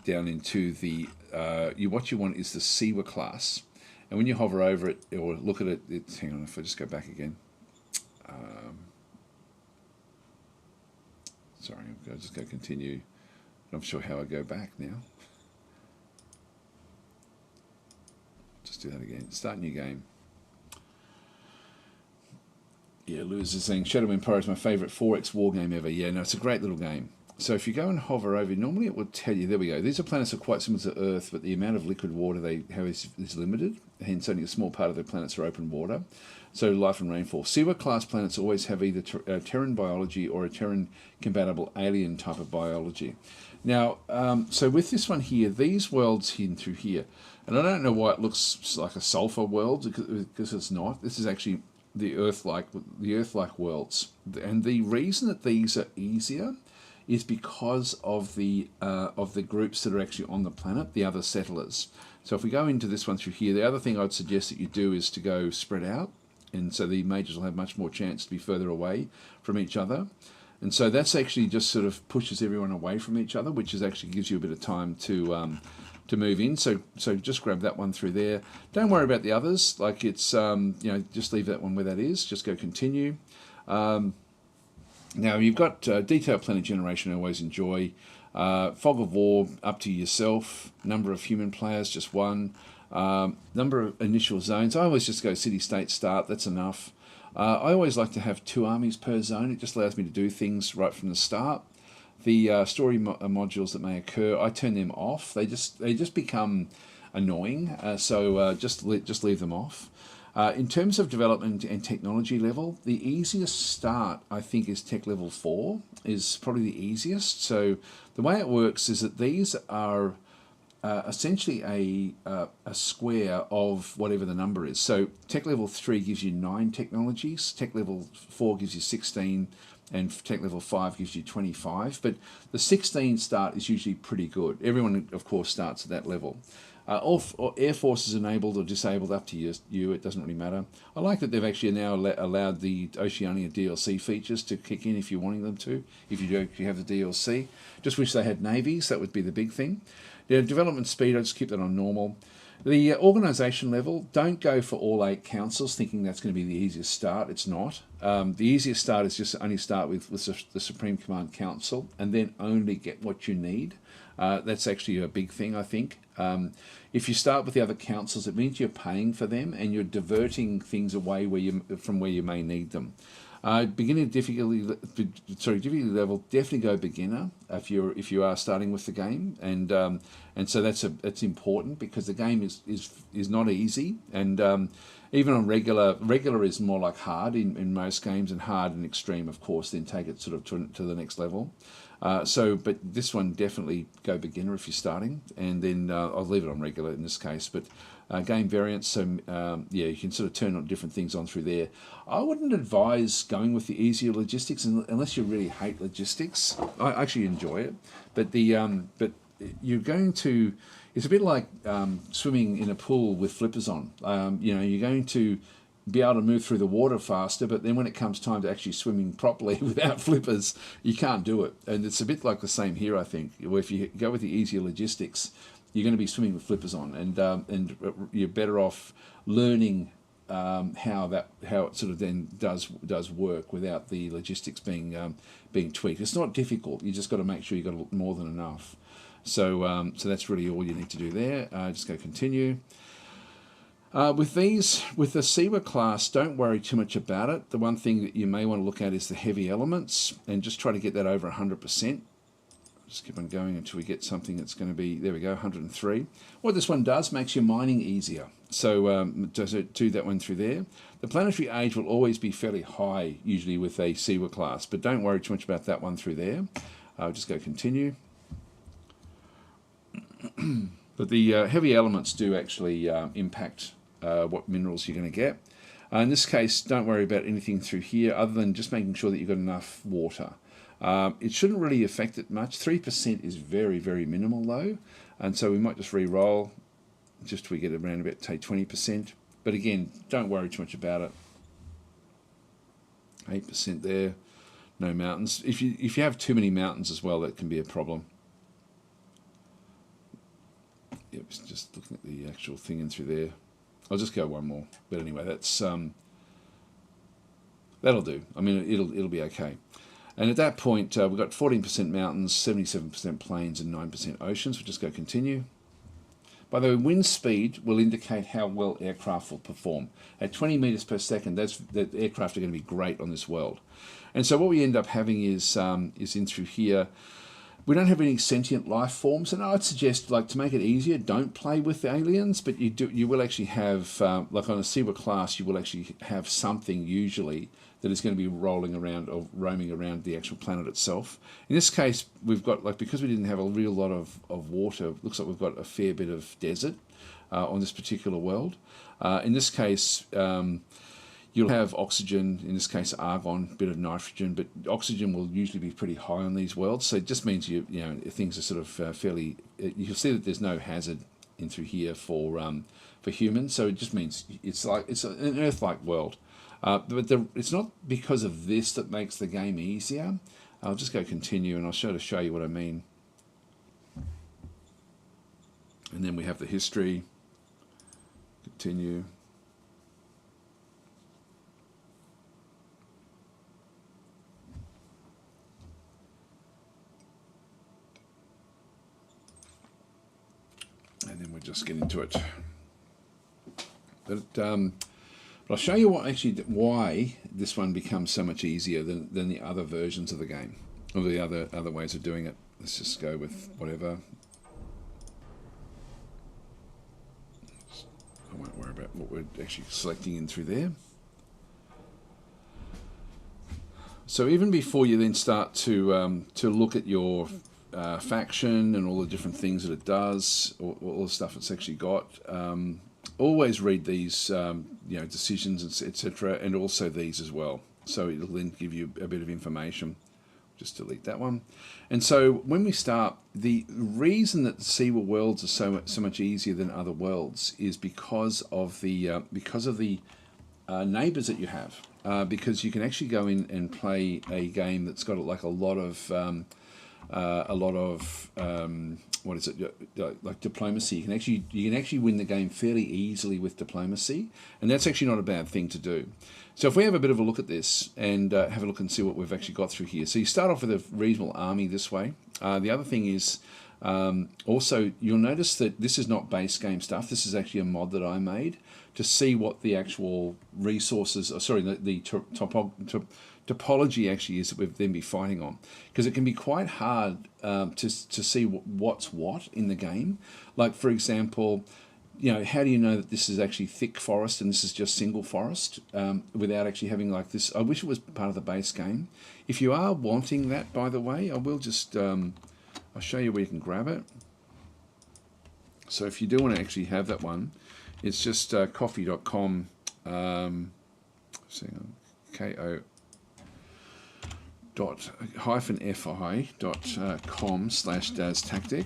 down into the what you want is the Siwa class, and when you hover over it or look at it, hang on, if I just go back again. Sorry, I'll just go continue. I'm not sure how I go back now. Just do that again. Start new game. Yeah, Lewis is saying Shadow Empire is my favourite 4X war game ever. Yeah, no, it's a great little game. So if you go and hover over, normally it will tell you, there we go. These are planets that are quite similar to Earth, but the amount of liquid water they have is limited. Hence, only a small part of their planets are open water. So life and rainfall. Siwa class planets always have either Terran biology or a Terran compatible alien type of biology. Now, so with this one here, these worlds hidden through here, and I don't know why it looks like a sulfur world, because it's not. This is actually the Earth-like worlds, and the reason that these are easier is because of the groups that are actually on the planet, the other settlers. So if we go into this one through here, the other thing I'd suggest that you do is to go spread out, and so the majors will have much more chance to be further away from each other. And so that's actually just sort of pushes everyone away from each other, which is actually gives you a bit of time to move in. So just grab that one through there. Don't worry about the others. Like it's just leave that one where that is. Just go continue. Now you've got detailed planet generation. I always enjoy. Fog of War, up to yourself. Number of human players, just one. Number of initial zones. I always just go city-state start. That's enough. I always like to have 2 armies per zone. It just allows me to do things right from the start. The story modules that may occur, I turn them off. They just become annoying. So just leave them off. In terms of development and technology level, the easiest start, I think, is tech level 4, is probably the easiest. So the way it works is that these are essentially a square of whatever the number is. So tech level 3 gives you 9 technologies, tech level 4 gives you 16, and tech level 5 gives you 25. But the 16 start is usually pretty good. Everyone, of course, starts at that level. All Air Force is enabled or disabled, up to you, it doesn't really matter. I like that they've actually now allowed the Oceania DLC features to kick in if you're wanting them to, if you have the DLC. Just wish they had navies, that would be the big thing. The development speed, I'll just keep that on normal. The organisation level, don't go for all 8 councils thinking that's going to be the easiest start. It's not. The easiest start is just only start with the Supreme Command Council and then only get what you need. That's actually a big thing, I think. If you start with the other councils, it means you're paying for them and you're diverting things away from where you may need them. Beginning difficulty level, definitely go beginner if you are starting with the game, and so that's important because the game is not easy, and even on regular is more like hard in most games, and hard and extreme, of course, then take it sort of to the next level. But this one, definitely go beginner if you're starting, and then I'll leave it on regular in this case. But game variants, so you can sort of turn on different things on through there. I wouldn't advise going with the easier logistics unless you really hate logistics. I actually enjoy it, but you're going to. It's a bit like swimming in a pool with flippers on. You're going to be able to move through the water faster, but then when it comes time to actually swimming properly without flippers, you can't do it. And it's a bit like the same here, I think, where if you go with the easier logistics, you're going to be swimming with flippers on, and you're better off learning how it sort of then does work without the logistics being tweaked. It's not difficult. You just got to make sure you've got more than enough. So that's really all you need to do there. Just go continue. With the Siwa class, don't worry too much about it. The one thing that you may want to look at is the heavy elements, and just try to get that over 100%. Just keep on going until we get something that's going to be, there we go, 103. What this one does, makes your mining easier. So does it do that one through there? The planetary age will always be fairly high, usually with a Siwa class, but don't worry too much about that one through there. I'll just go continue. But the heavy elements do actually impact what minerals you're going to get. In this case, don't worry about anything through here other than just making sure that you've got enough water. It shouldn't really affect it much. 3% is very, very minimal though, and so we might just re-roll just till we get around about, say, 20%. But again, don't worry too much about it. 8% there, no mountains. If you have too many mountains as well, that can be a problem. Yep, just looking at the actual thing in through there. I'll just go one more. But anyway, that's that'll do. I mean, it'll be okay. And at that point, we've got 14% mountains, 77% plains, and 9% oceans. We'll just go continue. By the way, wind speed will indicate how well aircraft will perform. At 20 meters per second, that aircraft are going to be great on this world. And so what we end up having is in through here. We don't have any sentient life forms, and I'd suggest, like, to make it easier, don't play with the aliens, but you will actually have, like on a Siwa class, you will actually have something usually that is going to be rolling around or roaming around the actual planet itself. In this case, we've got, like, because we didn't have a real lot of water, looks like we've got a fair bit of desert on this particular world. In this case, you'll have oxygen, in this case argon, a bit of nitrogen, but oxygen will usually be pretty high on these worlds, so it just means things are sort of fairly. You'll see that there's no hazard in through here for humans, so it just means it's an Earth-like world. But it's not because of this that makes the game easier. I'll just go continue, and I'll show you what I mean. And then we have the history. Continue. and then we'll just get into it. But I'll show you why this one becomes so much easier than the other versions of the game, or the other ways of doing it. Let's just go with whatever. I won't worry about what we're actually selecting in through there. So even before you then start to look at your faction and all the different things that it does, all the stuff it's actually got, always read these decisions, etc., and also these as well. So it'll then give you a bit of information. Just delete that one. And so when we start, the reason that the Seawall worlds are so much easier than other worlds is because of the neighbors that you have. Because you can actually go in and play a game that's got like a lot of what is it, like diplomacy. You can actually win the game fairly easily with diplomacy, and that's actually not a bad thing to do. So if we have a bit of a look at this and have a look and see what we've actually got through here. So you start off with a reasonable army this way. The other thing is also you'll notice that this is not base game stuff. This is actually a mod that I made to see what the actual resources, the topology actually is that we've then be fighting on, because it can be quite hard to see what's what in the game. Like for example, how do you know that this is actually thick forest and this is just single forest without actually having like this? I wish it was part of the base game. If you are wanting that, by the way, I will just I'll show you where you can grab it. So if you do want to actually have that one, it's just coffee.com ko-fi.com/ChatTactic,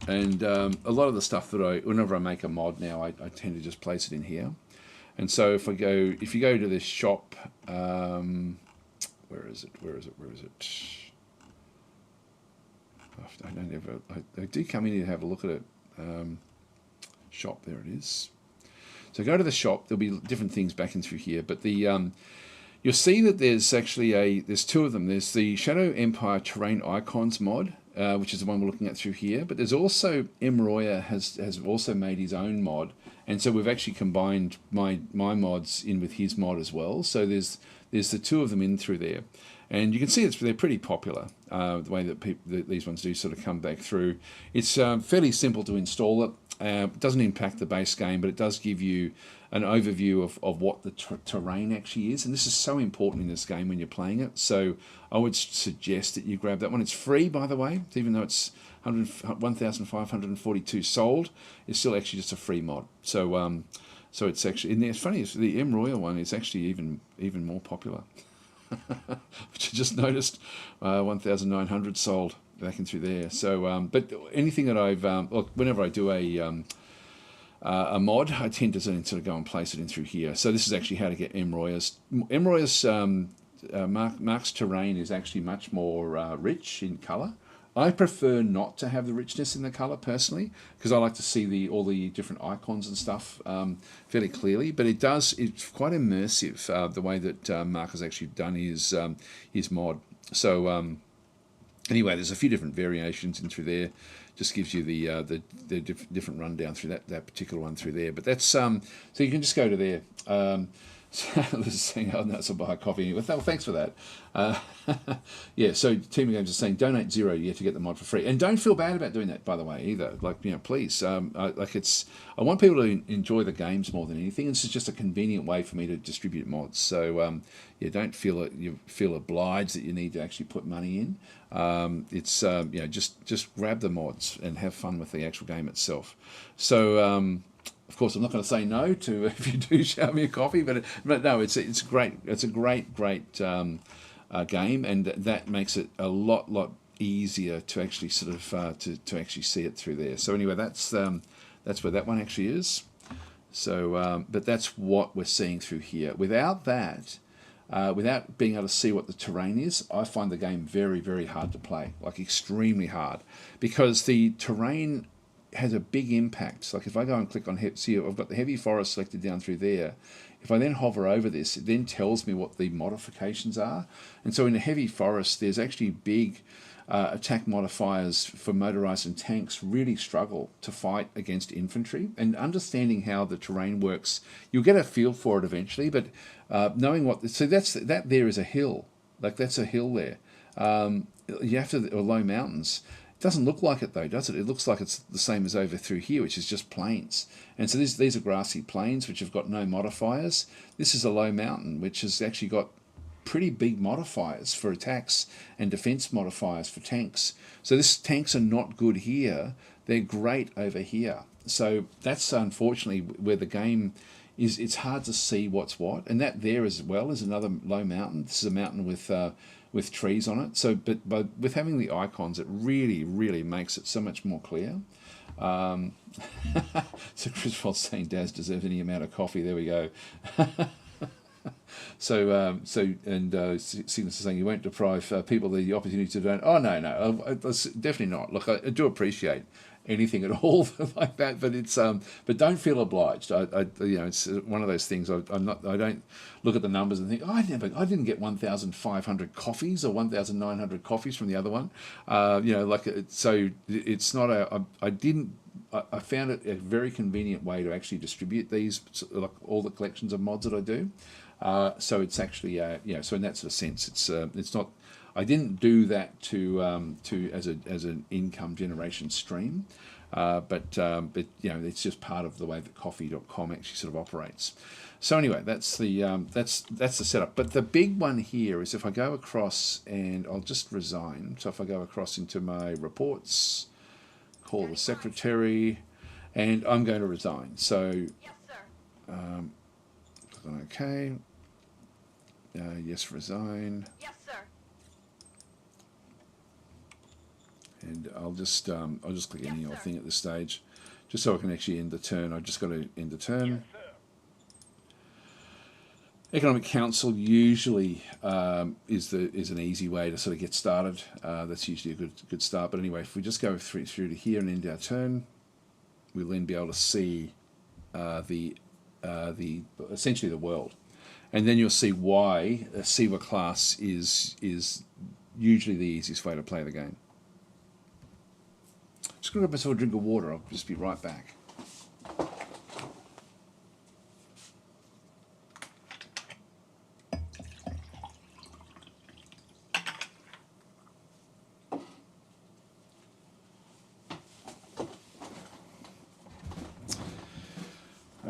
and a lot of the stuff that whenever I make a mod now, I tend to just place it in here. And so if you go to this shop, where is it? I do come in here to have a look at it. Shop, there it is. So go to the shop. There'll be different things back in through here, but you'll see that there's actually there's two of them. There's the Shadow Empire Terrain Icons mod, which is the one we're looking at through here. But there's also Royer has also made his own mod, and so we've actually combined my mods in with his mod as well. So there's the two of them in through there, and you can see they're pretty popular. The way that these ones do sort of come back through. It's fairly simple to install it. It doesn't impact the base game, but it does give you an overview of what the terrain actually is. And this is so important in this game when you're playing it. So I would suggest that you grab that one. It's free, by the way, even though it's 1,542 sold. It's still actually just a free mod. So so it's actually, and it's funny, the Royer one is actually even more popular. Which I just noticed, 1,900 sold back in through there. So, but anything that I've whenever I do a mod, I tend to sort of go and place it in through here. So this is actually how to get Royer's. Mark's terrain is actually much more rich in colour. I prefer not to have the richness in the colour personally, because I like to see all the different icons and stuff fairly clearly. But it's quite immersive the way that Mark has actually done his mod. So anyway, there's a few different variations in through there. Just gives you the different rundown through that particular one through there. But that's so you can just go to there. So this is saying, oh, no, so buy a coffee. Well, thanks for that. Yeah, so Team of Games is saying donate $0 to get the mod for free, and don't feel bad about doing that, by the way, either. Like, please, I want people to enjoy the games more than anything. This is just a convenient way for me to distribute mods. So yeah, don't feel obliged that you need to actually put money in. It's just grab the mods and have fun with the actual game itself. So. Of course, I'm not going to say no to if you do show me a coffee, but no, it's great. It's a great game, and that makes it a lot easier to actually sort of to actually see it through there. So anyway, that's where that one actually is. So, but that's what we're seeing through here. Without that, without being able to see what the terrain is, I find the game very hard to play, like extremely hard, because the terrain has a big impact. Like if I go and click on see, I've got the heavy forest selected down through there. If I then hover over this, it then tells me what the modifications are. And so in a heavy forest, there's actually big attack modifiers for motorized and tanks really struggle to fight against infantry. And understanding how the terrain works, you'll get a feel for it eventually. But knowing that there is a hill, like that's a hill there. You have to, or low mountains. It doesn't look like it though, does it? It looks like it's the same as over through here, which is just plains. And so these are grassy plains which have got no modifiers. This is a low mountain which has actually got pretty big modifiers for attacks and defense modifiers for tanks. So this tanks are not good here. They're great over here. So that's unfortunately where the game is. It's hard to see what's what. And that there as well is another low mountain. This is a mountain with trees on it. So, but with having the icons, it really, really makes it so much more clear. So Chris Wald's saying Daz deserves any amount of coffee. There we go. Cygnus is saying you won't deprive people the opportunity to donate. Oh no, definitely not. Look, I do appreciate anything at all like that, but it's but don't feel obliged. It's one of those things. I don't look at the numbers and think, I didn't get 1,500 coffees or 1,900 coffees from the other one. So it's not I found it a very convenient way to actually distribute these, like all the collections of mods that I do. So it's actually so in that sort of sense, it's not. I didn't do that to as an income generation stream, but it's just part of the way that coffee.com actually sort of operates. So anyway, that's the setup. But the big one here is if I go across, and I'll just resign. So if I go across into my reports, call the secretary, and I'm going to resign. So Yes, sir. click on OK. Yes, resign. Yes, sir. And I'll just click any old thing at this stage, just so I can actually end the turn. I've just got to end the turn. Economic Council usually is an easy way to sort of get started. That's usually a good start. But anyway, if we just go through to here and end our turn, we'll then be able to see essentially the world, and then you'll see why a Siwa class is usually the easiest way to play the game. Just going to grab myself a drink of water. I'll just be right back.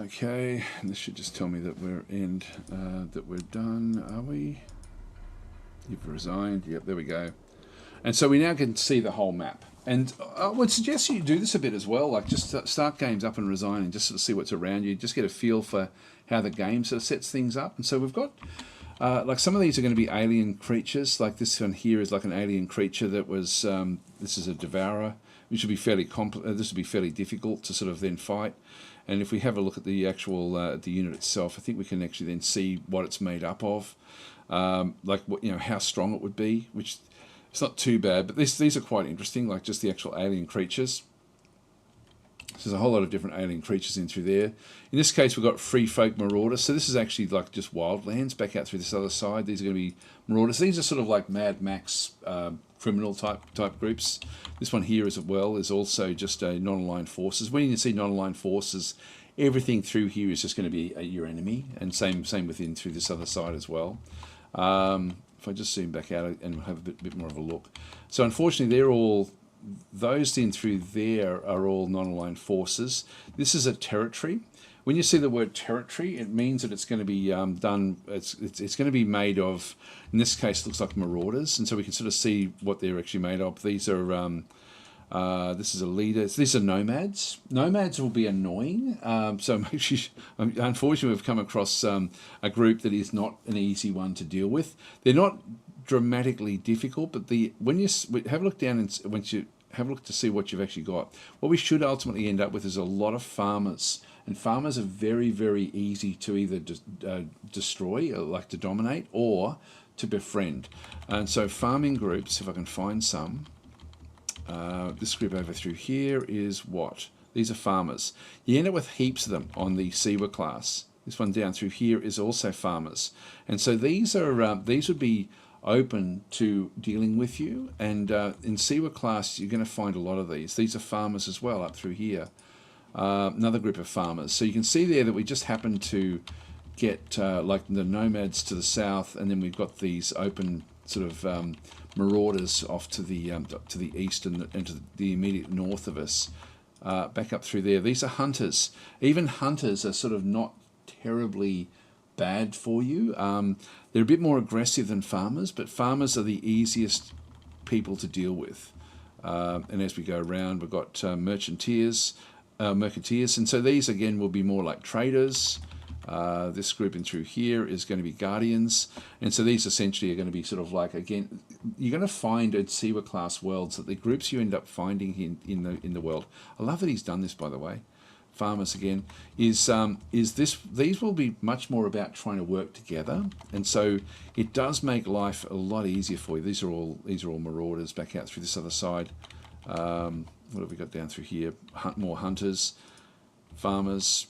Okay, and this should just tell me that that we're done. Are we? You've resigned. Yep, there we go. And so we now can see the whole map. And I would suggest you do this a bit as well, like just start games up and resign and just sort of see what's around you, just get a feel for how the game sort of sets things up. And so we've got, like some of these are going to be alien creatures, like this one here is like an alien creature that was, this is a devourer, which would be this would be fairly difficult to sort of then fight. And if we have a look at the actual, the unit itself, I think we can actually then see what it's made up of, like what, how strong it would be, which it's not too bad, but these are quite interesting, like just the actual alien creatures. So there's a whole lot of different alien creatures in through there. In this case, we've got free folk marauders. So this is actually like just wildlands back out through this other side. These are going to be marauders. These are sort of like Mad Max criminal type groups. This one here as well is also just a non-aligned forces. When you see non-aligned forces, everything through here is just going to be your enemy, and same within through this other side as well. If I just zoom back out and have a bit more of a look. So unfortunately, those in through there are all non-aligned forces. This is a territory. When you see the word territory, it means that it's going to be done. It's going to be made of. In this case, it looks like marauders, and so we can sort of see what they're actually made of. These are. This is a leader. These are nomads. Nomads will be annoying. So actually, unfortunately, we've come across a group that is not an easy one to deal with. They're not dramatically difficult, but when you have a look down and once you have a look to see what you've actually got, what we should ultimately end up with is a lot of farmers. And farmers are very, very easy to either destroy, or like to dominate, or to befriend. And so farming groups, if I can find some. This group over through here is what? These are farmers. You end up with heaps of them on the Siwa class. This one down through here is also farmers. And so these would be open to dealing with you. And in Siwa class, you're going to find a lot of these. These are farmers as well up through here. Another group of farmers. So you can see there that we just happen to get like the nomads to the south, and then we've got these open sort of marauders off to the east and to the immediate north of us. Back up through there. These are hunters. Even hunters are sort of not terribly bad for you. They're a bit more aggressive than farmers, but farmers are the easiest people to deal with. And as we go around, we've got mercanteers, and so these again will be more like traders. This group in through here is going to be guardians, and so these essentially are going to be sort of like, again, you're going to find at Siwa class worlds that the groups you end up finding in the world. I love that he's done this, by the way. Farmers again is this. These will be much more about trying to work together, and so it does make life a lot easier for you. These are all marauders back out through this other side. What have we got down through here? More hunters, farmers.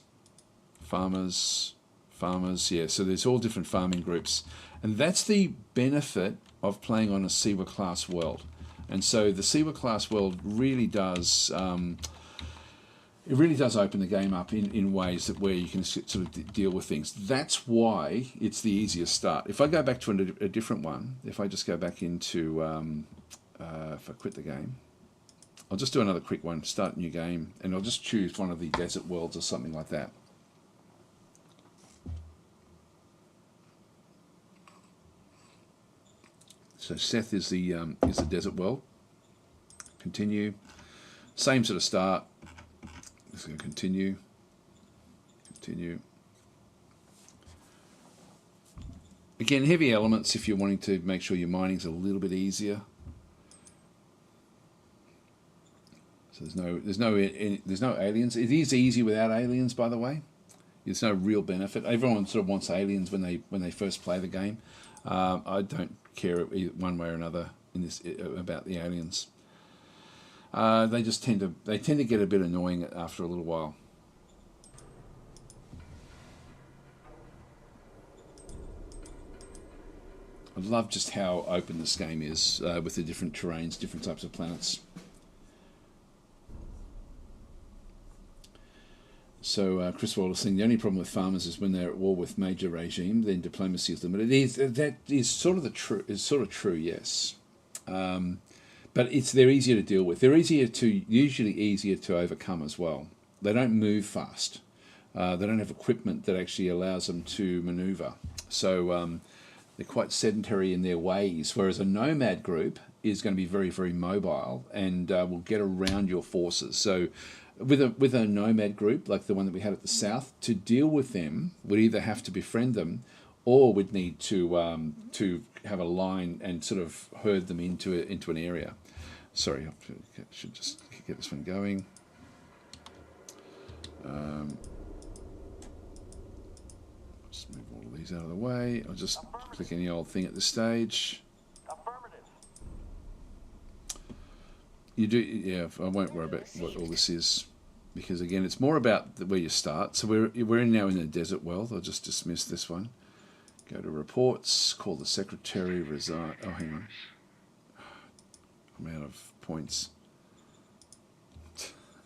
Yeah, so there's all different farming groups, and that's the benefit of playing on a Siwa class world. And so the Siwa class world really does it really does open the game up in ways that where you can sort of deal with things. That's why it's the easiest start. If I go back to a different one, if I just go back into if I quit the game, I'll just do another quick one, start a new game, and I'll just choose one of the desert worlds or something like that. So Seth is the desert world. Continue. Same sort of start. Just going to continue. Continue. Again, heavy elements if you're wanting to make sure your mining's a little bit easier. So there's no aliens. It is easy without aliens, by the way. There's no real benefit. Everyone sort of wants aliens when they first play the game. I don't care one way or another in this about the aliens. They just tend to get a bit annoying after a little while. I love just how open this game is with the different terrains, different types of planets. So Chris Wallace saying the only problem with farmers is when they're at war with major regime, then diplomacy is limited. That is sort of true, yes. But they're easier to deal with. They're usually easier to overcome as well. They don't move fast. They don't have equipment that actually allows them to maneuver. So they're quite sedentary in their ways. Whereas a nomad group is going to be very, very mobile and will get around your forces. So with a nomad group like the one that we had at the south, to deal with them, we'd either have to befriend them, or we'd need to have a line and sort of herd them into an area. Sorry, I should just get this one going. Just move all of these out of the way. I'll just click any old thing at this stage. You do, yeah. I won't worry about what all this is, because again, it's more about where you start. So we're now in the desert world. I'll just dismiss this one. Go to reports. Call the secretary. Resign. Oh, hang on. I'm out of points.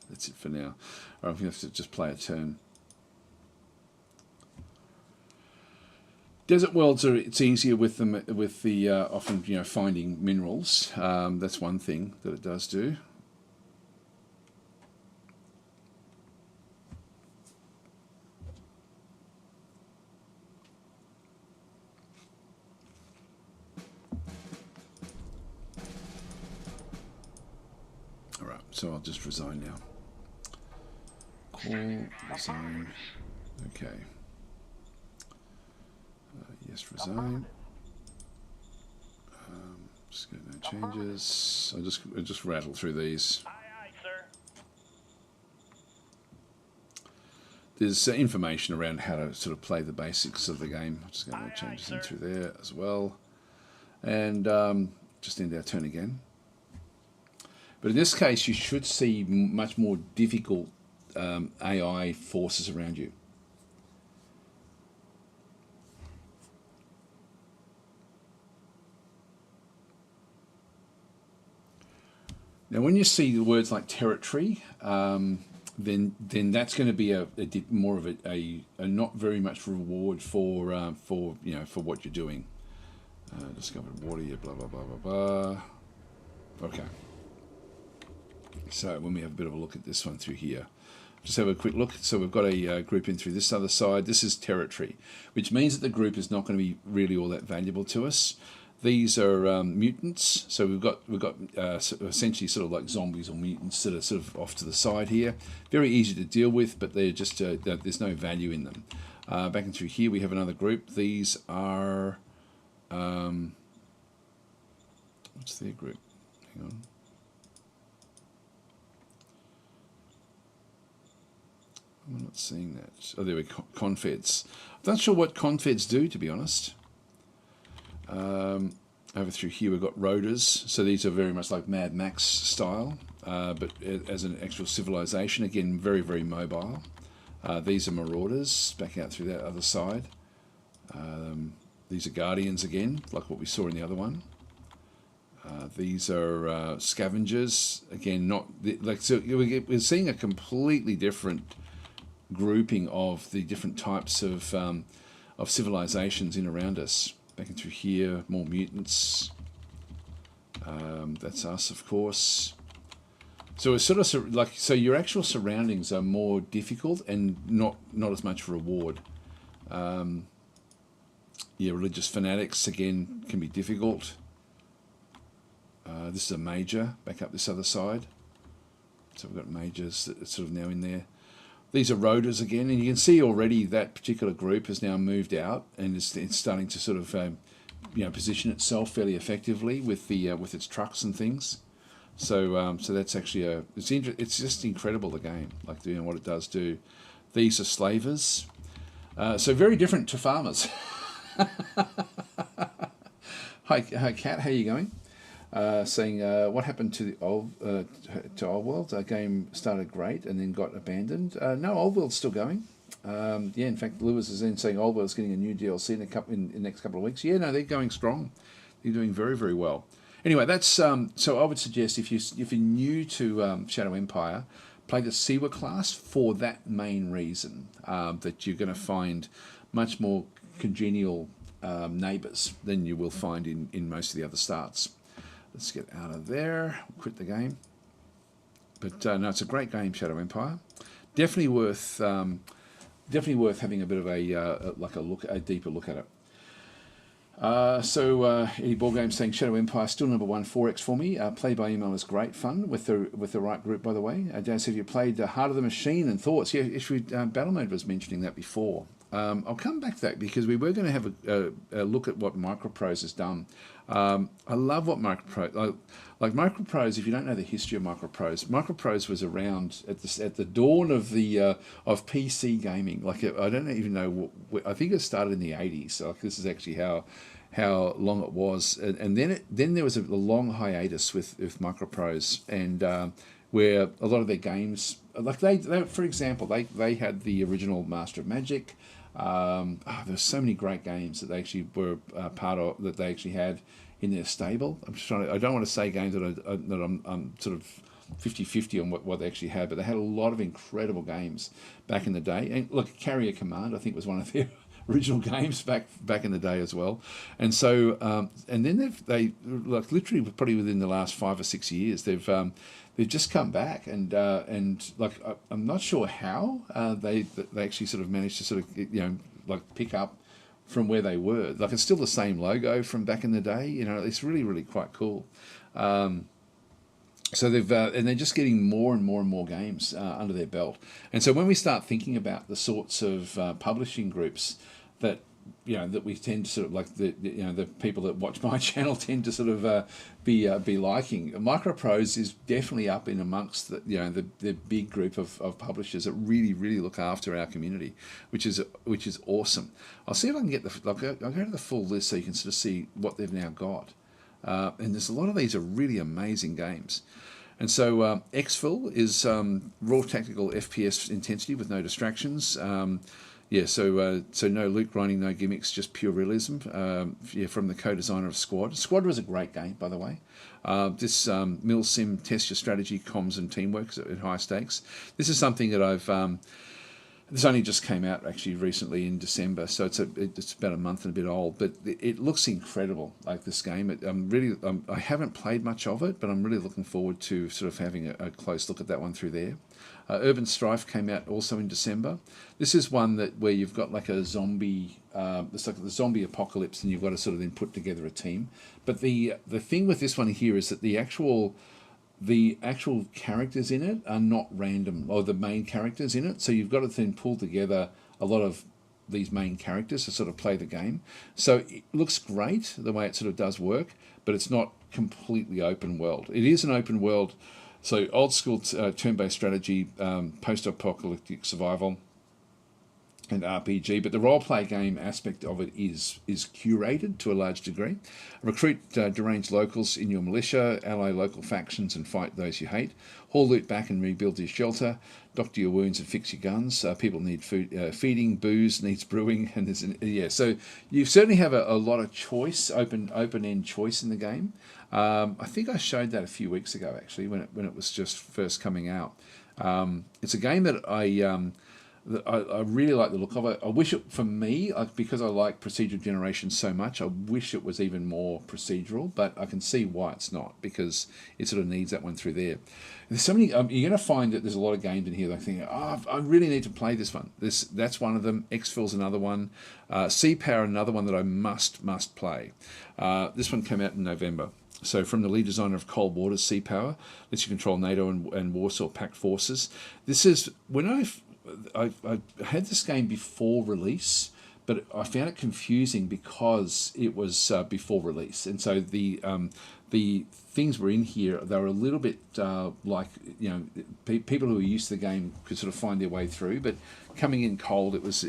That's it for now. I'm going to have to just play a turn. Desert worlds it's easier with the often finding minerals. That's one thing that it does do. All right, so I'll just resign now. Call, resign. Okay. Yes, resign. Just get no changes. I'll just rattle through these. Aye, aye, sir. There's information around how to sort of play the basics of the game. I'll just get no changes in through there as well. And just end our turn again. But in this case, you should see much more difficult AI forces around you. Now, when you see the words like territory, then that's going to be more of a not very much reward for for what you're doing. Discovered water, yeah, blah blah blah blah blah. Okay. So when we have a bit of a look at this one through here, just have a quick look. So we've got a group in through this other side. This is territory, which means that the group is not going to be really all that valuable to us. These are mutants. So we've got essentially sort of like zombies or mutants that are sort of off to the side here. Very easy to deal with, but they're just there's no value in them. Back in through here, we have another group. These are what's their group? Hang on. I'm not seeing that. Oh, there we go. Confeds. I'm not sure what confeds do, to be honest. Over through here we've got roaders. So these are very much like Mad Max style, but as an actual civilization. Again, very, very mobile. These are marauders, back out through that other side. These are guardians again, like what we saw in the other one. These are scavengers. Again, not like so. We're seeing a completely different grouping of the different types of civilizations in around us. Back in through here, more mutants. That's us, of course. So it's sort of like, so your actual surroundings are more difficult and not as much reward. Yeah, religious fanatics again can be difficult. This is a major, back up this other side. So we've got majors that are sort of now in there. These are roaders again, and you can see already that particular group has now moved out and it's starting to sort of position itself fairly effectively with the with its trucks and things. So so that's actually it's just incredible, the game, like what it does do. These are slavers, so very different to farmers. Hi Kat, how are you going? Saying what happened to the old World? Our game started great and then got abandoned. No, Old World's still going. Yeah, in fact, Lewis is in saying Old World's getting a new DLC in the next couple of weeks. Yeah, no, they're going strong. They're doing very, very well. Anyway, that's so I would suggest if you're new to Shadow Empire, play the Siwa class for that main reason, that you're going to find much more congenial neighbours than you will find in most of the other starts. Let's get out of there. Quit the game. But no, it's a great game, Shadow Empire. Definitely worth having a bit of a deeper look at it. Eddie Ballgame saying Shadow Empire still number 1 4x for me. Play by email is great fun with the right group, by the way. Dan said you played Heart of the Machine and Thoughts. Yeah, Battle Mode was mentioning that before. I'll come back to that because we were going to have a look at what Microprose has done. I love what Microprose like Microprose. If you don't know the history of Microprose was around at the dawn of the of PC gaming. Like I don't even know I think it started in the 80s. So this is actually how long it was, and then there was a long hiatus with Microprose, and where a lot of their games, like they for example, they had the original Master of Magic. There's so many great games that they actually were part of, that they actually had in their stable. I'm just I don't want to say games that I'm sort of 50-50 on what they actually had, but they had a lot of incredible games back in the day. And look, Carrier Command, I think, was one of their original games back in the day as well. And so and then they like literally probably within the last 5 or 6 years they've just come back, and like I'm not sure how they actually sort of managed to sort of like pick up from where they were. Like it's still the same logo from back in the day. It's really, really quite cool. So they've and they're just getting more and more and more games under their belt. And so when we start thinking about the sorts of publishing groups that that we tend to sort of like the people that watch my channel tend to sort of be liking, Microprose is definitely up in amongst the big group of publishers that really, really look after our community, which is awesome. I'll see if I can get I'll go to the full list so you can sort of see what they've now got. And there's a lot of these are really amazing games. And so Exfil is raw tactical FPS intensity with no distractions. Yeah, so no loot grinding, no gimmicks, just pure realism. Yeah, from the co-designer of Squad. Squad was a great game, by the way. This Mill Sim tests your strategy, comms, and teamwork at high stakes. This is something that this only just came out actually recently in December, so it's about a month and a bit old. But it looks incredible, like this game. I haven't played much of it, but I'm really looking forward to sort of having a close look at that one through there. Urban Strife came out also in December. This is one where you've got like a zombie, it's like the zombie apocalypse, and you've got to sort of then put together a team. But the thing with this one here is that the actual characters in it are not random, or the main characters in it. So you've got to then pull together a lot of these main characters to sort of play the game. So it looks great the way it sort of does work, but it's not completely open world. It is an open world. So old school turn-based strategy, post-apocalyptic survival, and RPG, but the role-play game aspect of it is curated to a large degree. Recruit deranged locals in your militia, ally local factions, and fight those you hate. Haul loot back and rebuild your shelter. Doctor your wounds and fix your guns. People need food, feeding. Booze needs brewing, and so you certainly have a lot of choice, open-end choice in the game. I think I showed that a few weeks ago actually when it was just first coming out. It's a game that I really like the look of it. I wish it, for me, because I like procedural generation so much, I wish it was even more procedural, but I can see why it's not, because it sort of needs that one through there. There's so many, you're going to find that there's a lot of games in here that I think, I really need to play this one. That's one of them. Exfil's another one. Sea Power, another one that I must play. This one came out in November. So from the lead designer of Cold War's Sea Power, lets you control NATO and Warsaw Pact forces. This is, when I had this game before release, but I found it confusing because it was before release, and so the things were in here. They were a little bit like, people who are used to the game could sort of find their way through, but coming in cold, it was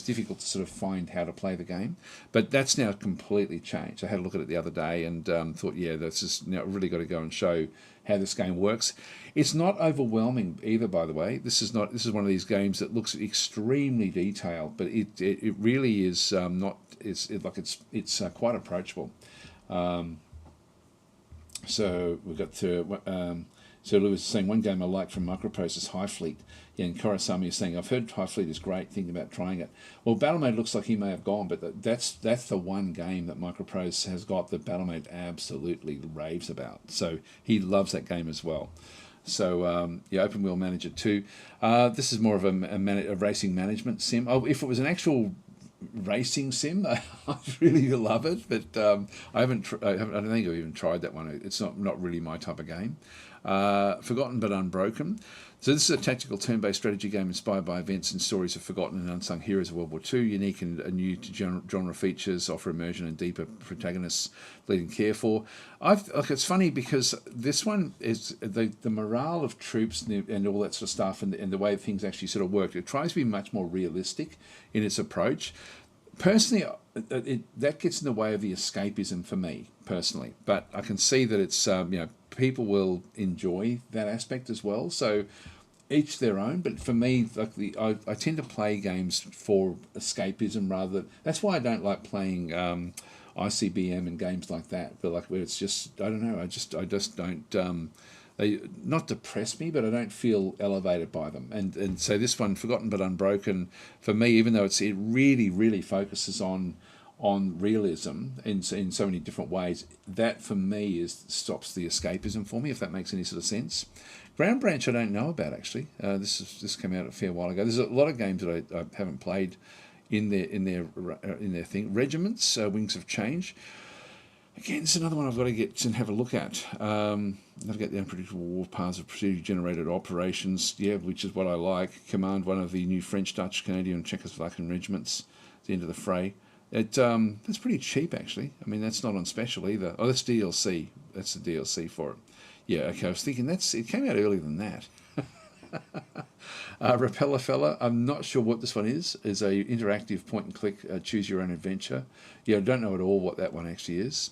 difficult to sort of find how to play the game. But that's now completely changed. I had a look at it the other day and thought, that's just now really got to go and show how this game works. It's not overwhelming either, by the way. This is one of these games that looks extremely detailed, but it really is not. It's quite approachable. So we've got to. So Lou was saying one game I like from Microprose is High Fleet. Yeah, and Korosami is saying, I've heard High Fleet is great, thinking about trying it. Well, Battlemade looks like he may have gone, but that's the one game that Microprose has got that Battlemade absolutely raves about. So he loves that game as well. So, Open Wheel Manager 2. This is more of a racing management sim. Oh, if it was an actual racing sim, I'd really love it, but I don't think I've even tried that one. It's not really my type of game. Forgotten but Unbroken. So this is a tactical turn-based strategy game inspired by events and stories of forgotten and unsung heroes of World War II. Unique and new to genre features, offer immersion and deeper protagonists, leading care for. It's funny because this one is the morale of troops and all that sort of stuff, and the way things actually sort of work. It tries to be much more realistic in its approach. Personally, that gets in the way of the escapism for me personally, but I can see that it's people will enjoy that aspect as well. So each their own. But for me, I tend to play games for escapism rather. That's why I don't like playing ICBM and games like that. But where it's just, I don't know. I just don't. They not depress me, but I don't feel elevated by them. And so this one, Forgotten but Unbroken, for me, even though it really, really focuses on realism in so many different ways, that for me stops the escapism for me, if that makes any sort of sense. Ground Branch I don't know about actually. This came out a fair while ago. There's a lot of games that I haven't played in their thing. Regiments, Wings of Change. Again, it's another one I've got to get and have a look at. Navigate the unpredictable war paths of procedure-generated operations, which is what I like. Command one of the new French, Dutch, Canadian, and Czechoslovakian regiments at the end of the fray. That's pretty cheap, actually. I mean, that's not on special either. Oh, that's DLC. That's the DLC for it. Yeah, okay, I was thinking it came out earlier than that. Repeller Fella, I'm not sure what this one is a interactive point-and-click choose-your-own adventure. I don't know at all what that one actually is.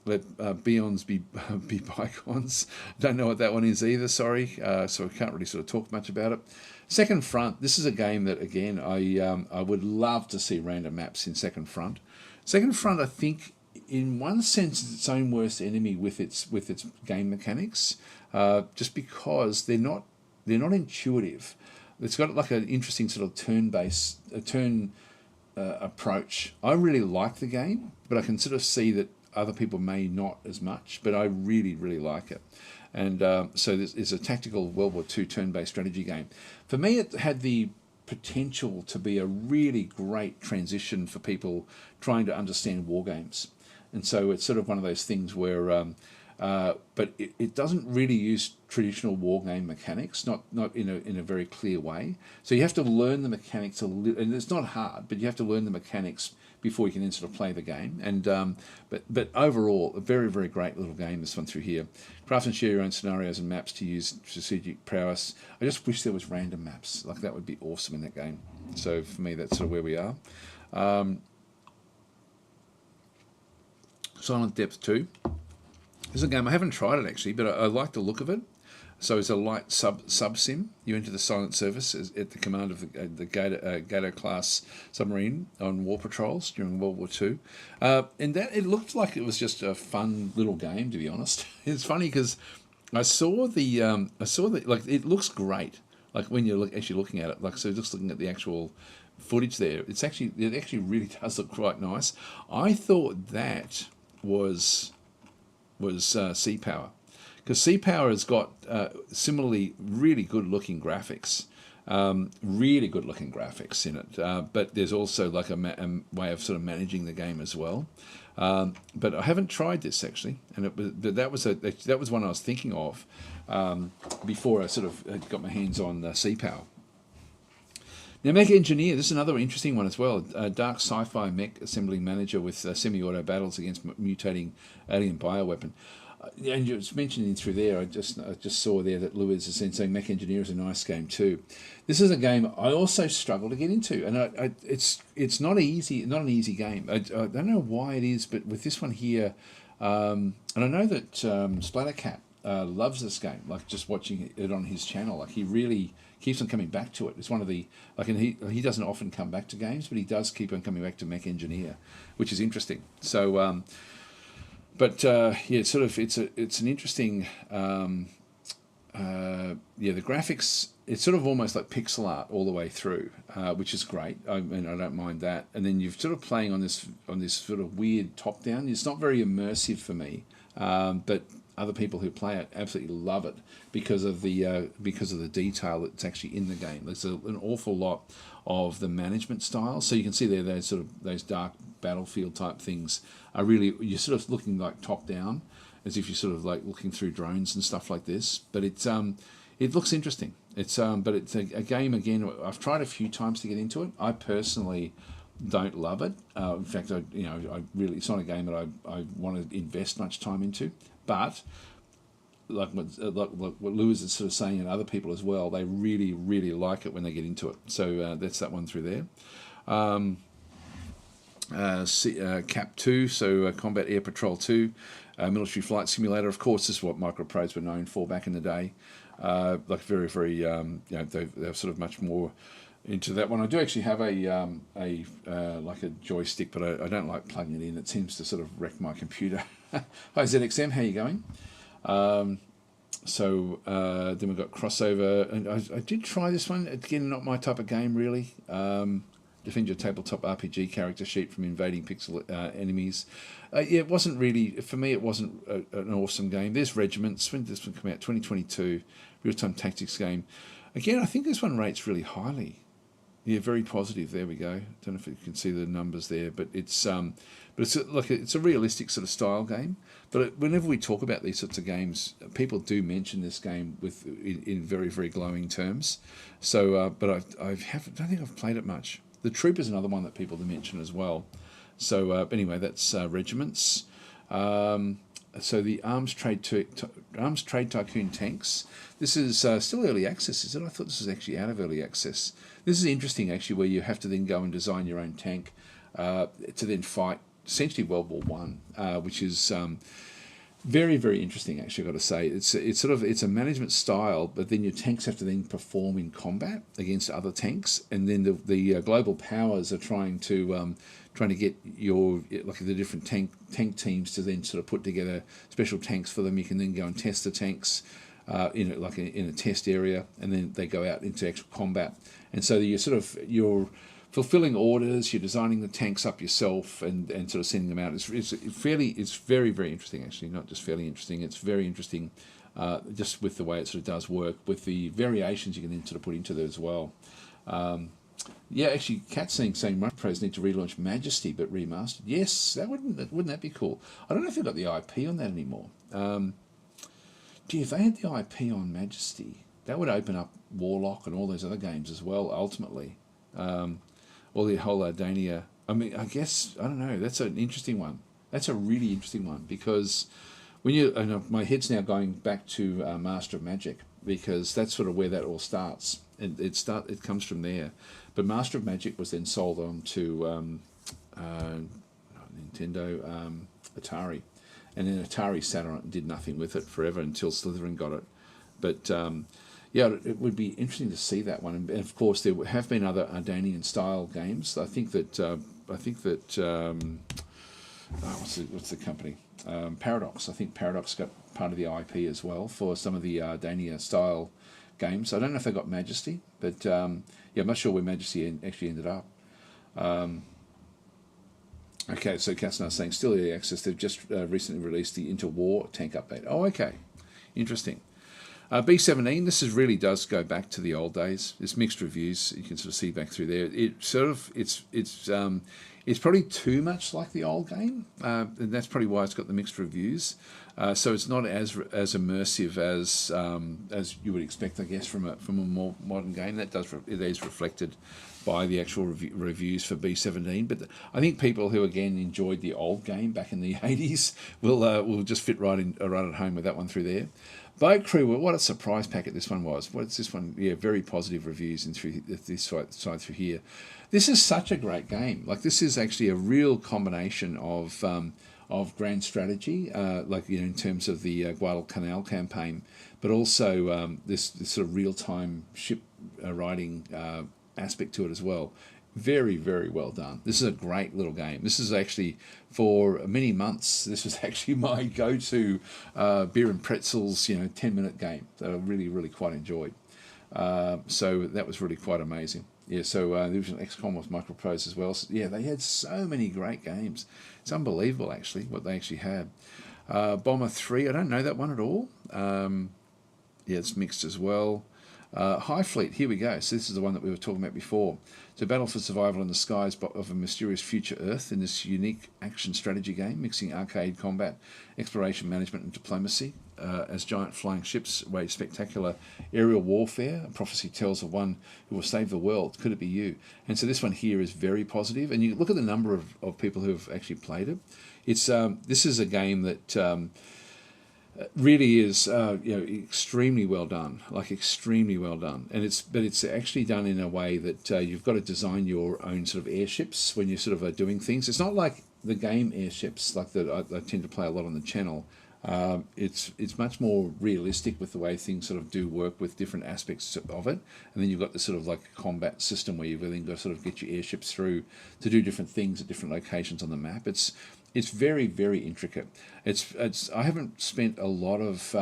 let Beyonds be be bygones. Don't know what that one is either. Sorry, so I can't really sort of talk much about it. Second Front. This is a game that again I would love to see random maps in Second Front. Second Front, I think, in one sense, is its own worst enemy with its game mechanics, just because they're not intuitive. It's got like an interesting sort of turn approach. I really like the game, but I can sort of see that other people may not as much. But I really, really like it. And so this is a tactical World War II turn-based strategy game. For me, it had the potential to be a really great transition for people trying to understand war games. And so it's sort of one of those things where, but it doesn't really use traditional war game mechanics, not in a very clear way. So you have to learn the mechanics and it's not hard, but you have to learn the mechanics before you can then sort of play the game. And but overall, a very, very great little game, this one through here. Craft and share your own scenarios and maps to use strategic prowess. I just wish there was random maps. Like, that would be awesome in that game. So for me, that's sort of where we are. Silent Depth 2. This is a game I haven't tried it actually, but I like the look of it. So it's a light sub sim. You enter the silent service at the command of the Gator class submarine on war patrols during World War II, and that it looked like it was just a fun little game. To be honest, it's funny because I saw the like, it looks great. Like when you're actually looking at it, like, so just looking at the actual footage there, it actually really does look quite nice. I thought that was Sea Power, because Sea Power has got similarly really good looking graphics, in it, but there's also like a way of sort of managing the game as well. But I haven't tried this actually, and that was one I was thinking of before I sort of got my hands on Sea Power. Now, Mech Engineer, this is another interesting one as well. A dark sci-fi mech assembling manager with semi-auto battles against mutating alien bioweapon. And you was mentioning through there, I just saw there that Lewis is saying Mech Engineer is a nice game too. This is a game I also struggle to get into, and it's not an easy game. I don't know why it is, but with this one here, and I know that Splattercat loves this game. Like, just watching it on his channel, like, he really keeps on coming back to it. It's one of the, like, and he doesn't often come back to games, but he does keep on coming back to Mech Engineer, which is interesting. So, yeah, sort of, it's an interesting, the graphics, it's sort of almost like pixel art all the way through, which is great. I mean, I don't mind that. And then you're sort of playing on this sort of weird top down. It's not very immersive for me, but other people who play it absolutely love it because of the detail that's actually in the game. There's an awful lot of the management style. So you can see there those dark battlefield type things are really, you're sort of looking like top down, as if you're sort of like looking through drones and stuff like this. But it looks interesting. But it's a game, again, I've tried a few times to get into it. I personally don't love it. In fact, it's not a game that I want to invest much time into. But like what Lewis is sort of saying, and other people as well, they really, really like it when they get into it. So that's that one through there. CAP 2, so Combat Air Patrol 2, Military Flight Simulator. Of course, this is what Microprose were known for back in the day. Like, very, very, they're sort of much more into that one. I do actually have like a joystick, but I don't like plugging it in. It seems to sort of wreck my computer. Hi ZXM, how you going? Then we've got Crossover, and I did try this one. Again, not my type of game really. Defend your tabletop RPG character sheet from invading pixel enemies. It wasn't really, for me, it wasn't an awesome game. There's Regiments. When did this one come out? 2022, real-time tactics game. Again, I think this one rates really highly. Yeah, very positive. There we go. Don't know if you can see the numbers there, but it's a realistic sort of style game. But whenever we talk about these sorts of games, people do mention this game in very, very glowing terms. So, but I don't think I've played it much. The Troop is another one that people do mention as well. So anyway, that's Regiments. So the Arms Trade Tycoon Tanks. This is still early access, is it? I thought this was actually out of early access. This is interesting, actually, where you have to then go and design your own tank to then fight essentially World War One, which is very, very interesting. Actually, I've got to say, it's a management style, but then your tanks have to then perform in combat against other tanks, and then the global powers are trying to get the different tank teams to then sort of put together special tanks for them. You can then go and test the tanks in a test area, and then they go out into actual combat. And so you're fulfilling orders, you're designing the tanks up yourself, and sort of sending them out. It's very, very interesting, actually. Not just fairly interesting, it's very interesting, just with the way it sort of does work, with the variations you can then sort of put into there as well. Actually, Cat's saying Pros need to relaunch Majesty but remastered. Yes, wouldn't that be cool? I don't know if they've got the IP on that anymore. If they had the IP on Majesty, that would open up Warlock and all those other games as well, ultimately. Or the whole Dania. I mean, I guess, I don't know, that's an interesting one. That's a really interesting one, because my head's now going back to Master of Magic, because that's sort of where that all starts. And it comes from there. But Master of Magic was then sold on to Nintendo, Atari. And then Atari sat on it and did nothing with it forever until Slytherin got it. But it would be interesting to see that one. And of course, there have been other Ardanian style games. I think that what's the company? Paradox. I think Paradox got part of the IP as well for some of the Ardania style games. I don't know if they got Majesty, but I'm not sure where Majesty actually ended up. Okay, so Casnar's saying still early access. They've just recently released the Interwar tank update. Oh, okay, interesting. B17. This really does go back to the old days. There's mixed reviews. You can sort of see back through there. It's probably too much like the old game, and that's probably why it's got the mixed reviews. So it's not as immersive as you would expect, I guess, from a more modern game. It is reflected by the actual reviews for B17. But I think people who again enjoyed the old game back in the 80s will just fit right at home with that one through there. Boat Crew, well, what a surprise packet this one was. What's this one? Yeah, very positive reviews through this side through here. This is such a great game. Like, this is actually a real combination of grand strategy, in terms of the Guadalcanal campaign, but also this sort of real-time ship riding aspect to it as well. Very, very well done. This is a great little game. This is actually, for many months, this was actually my go-to beer and pretzels, 10-minute game that I really, really quite enjoyed. So that was really quite amazing. Yeah, so the original XCOM was Microprose as well. So, yeah, they had so many great games. It's unbelievable, actually, what they actually had. Bomber 3, I don't know that one at all. It's mixed as well. High Fleet, here we go. So this is the one that we were talking about before. So battle for survival in the skies of a mysterious future Earth in this unique action strategy game, mixing arcade combat, exploration management and diplomacy, as giant flying ships wage spectacular aerial warfare. A prophecy tells of one who will save the world. Could it be you? And so this one here is very positive. And you look at the number of people who have actually played it. This is a game that really is extremely well done, extremely well done. And it's actually done in a way that you've got to design your own sort of airships when you're sort of doing things. It's not like the game airships like that I tend to play a lot on the channel. It's much more realistic with the way things sort of do work with different aspects of it. And then you've got this sort of like combat system where you've then got to sort of get your airships through to do different things at different locations on the map. It's very, very intricate. I haven't spent a lot of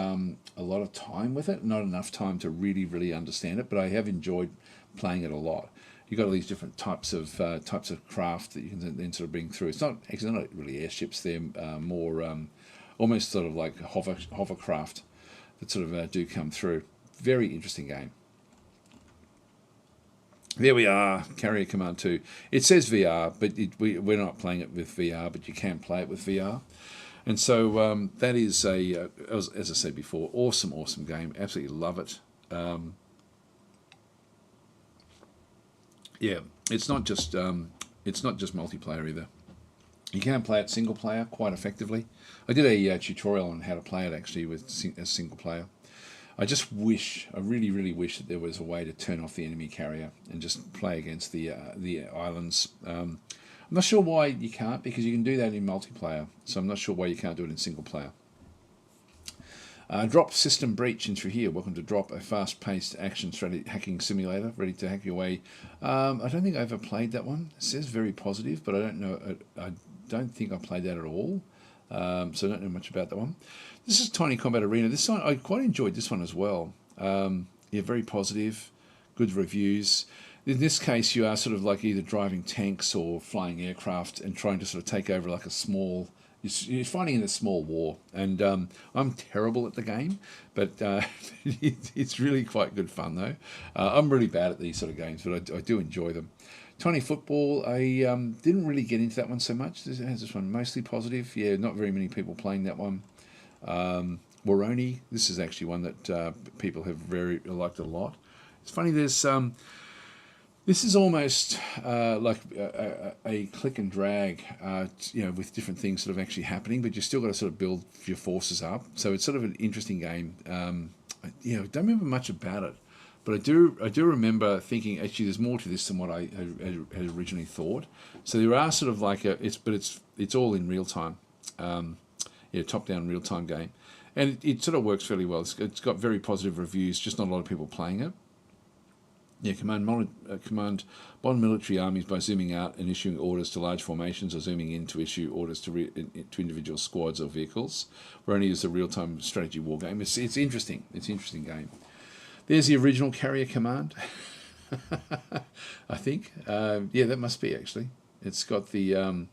time with it, not enough time to really, really understand it, but I have enjoyed playing it a lot. You've got all these different types of craft that you can then sort of bring through. It's not really airships. They're more almost sort of like hovercraft that sort of do come through. Very interesting game. There we are, Carrier Command 2. It says VR, but we're not playing it with VR, but you can play it with VR. And so that is as I said before, awesome game. Absolutely love it. It's not just multiplayer either. You can play it single player quite effectively. I did a tutorial on how to play it actually as single player. I really, really wish that there was a way to turn off the enemy carrier and just play against the islands. I'm not sure why you can't, because you can do that in multiplayer. So I'm not sure why you can't do it in single player. Drop System Breach in through here. Welcome to Drop, a fast-paced action strategy hacking simulator, ready to hack your way. I don't think I ever played that one. It says very positive, but I don't know. I don't think I played that at all. So I don't know much about that one. This is Tiny Combat Arena. This one I quite enjoyed this one as well. Yeah, very positive, good reviews. In this case, you are sort of like either driving tanks or flying aircraft and trying to sort of take over like a small. You're fighting in a small war, and I'm terrible at the game, but it's really quite good fun though. I'm really bad at these sort of games, but I do enjoy them. Tiny Football, I didn't really get into that one so much. This one mostly positive. Yeah, not very many people playing that one. Waroni, this is actually one that people have very liked a lot. It's funny, there's this is almost like a click and drag, with different things sort of actually happening, but you still got to sort of build your forces up. So it's sort of an interesting game. I don't remember much about it, but I do remember thinking actually there's more to this than what I had originally thought. So there are sort of like it's all in real time, top down real time game, and it sort of works fairly well. It's got very positive reviews, just not a lot of people playing it. Yeah, command modern military armies by zooming out and issuing orders to large formations, or zooming in to issue orders to individual squads or vehicles. Waroni is a real-time strategy war game. It's interesting. It's an interesting game. There's the original carrier command. I think. That must be actually. It's got the. I'm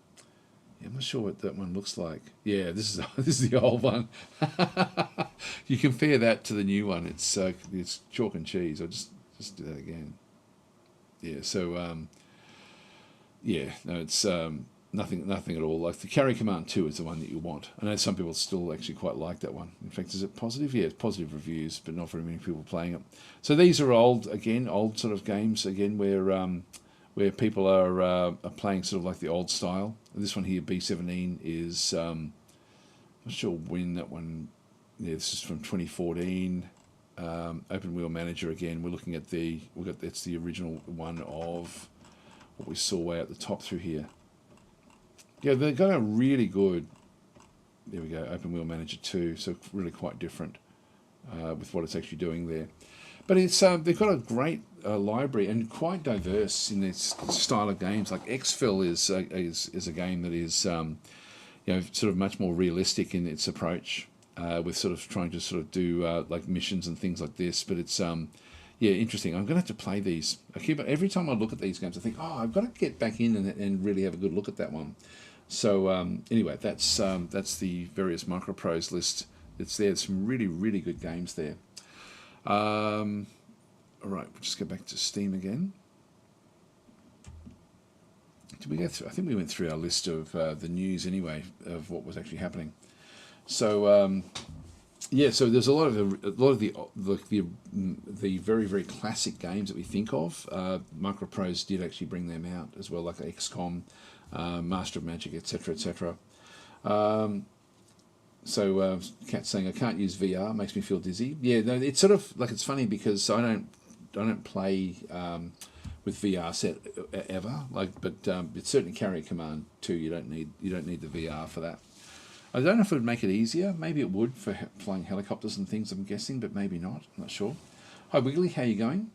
not sure what that one looks like. Yeah, this is the old one. You compare that to the new one. It's chalk and cheese. I'll just do that again. Yeah, so it's nothing at all. Like the Carry Command 2 is the one that you want. I know some people still actually quite like that one. In fact, is it positive? Yeah, it's positive reviews, but not very many people playing it. So these are old sort of games again, where people are playing sort of like the old style. This one here, B17, is I'm not sure when that one. Yeah, this is from 2014. Open Wheel Manager again. We're looking at that's the original one of what we saw way at the top through here. Yeah, they've got a really good. There we go. Open Wheel Manager 2. So really quite different with what it's actually doing there. But it's they've got a great library and quite diverse in its style of games. Like Exfil is a game that is sort of much more realistic in its approach. With sort of trying to sort of do like missions and things like this, but it's interesting. I'm going to have to play these. Every time I look at these games, I think, I've got to get back in and really have a good look at that one. So anyway, that's the various micropros list. It's there. There's some really really good games there. All right, we'll just go back to Steam again. Did we go through? I think we went through our list of the news anyway of what was actually happening. So so there's a lot of the very very classic games that we think of. Micropros did actually bring them out as well, like XCOM, Master of Magic, etc., etc. Cat's saying I can't use VR, makes me feel dizzy. Yeah, no, it's sort of like, it's funny because I don't play with VR set ever. But it's certainly Carrier Command 2. You don't need the VR for that. I don't know if it would make it easier. Maybe it would for flying helicopters and things, I'm guessing, but maybe not. I'm not sure. Hi, Wiggly. How are you going?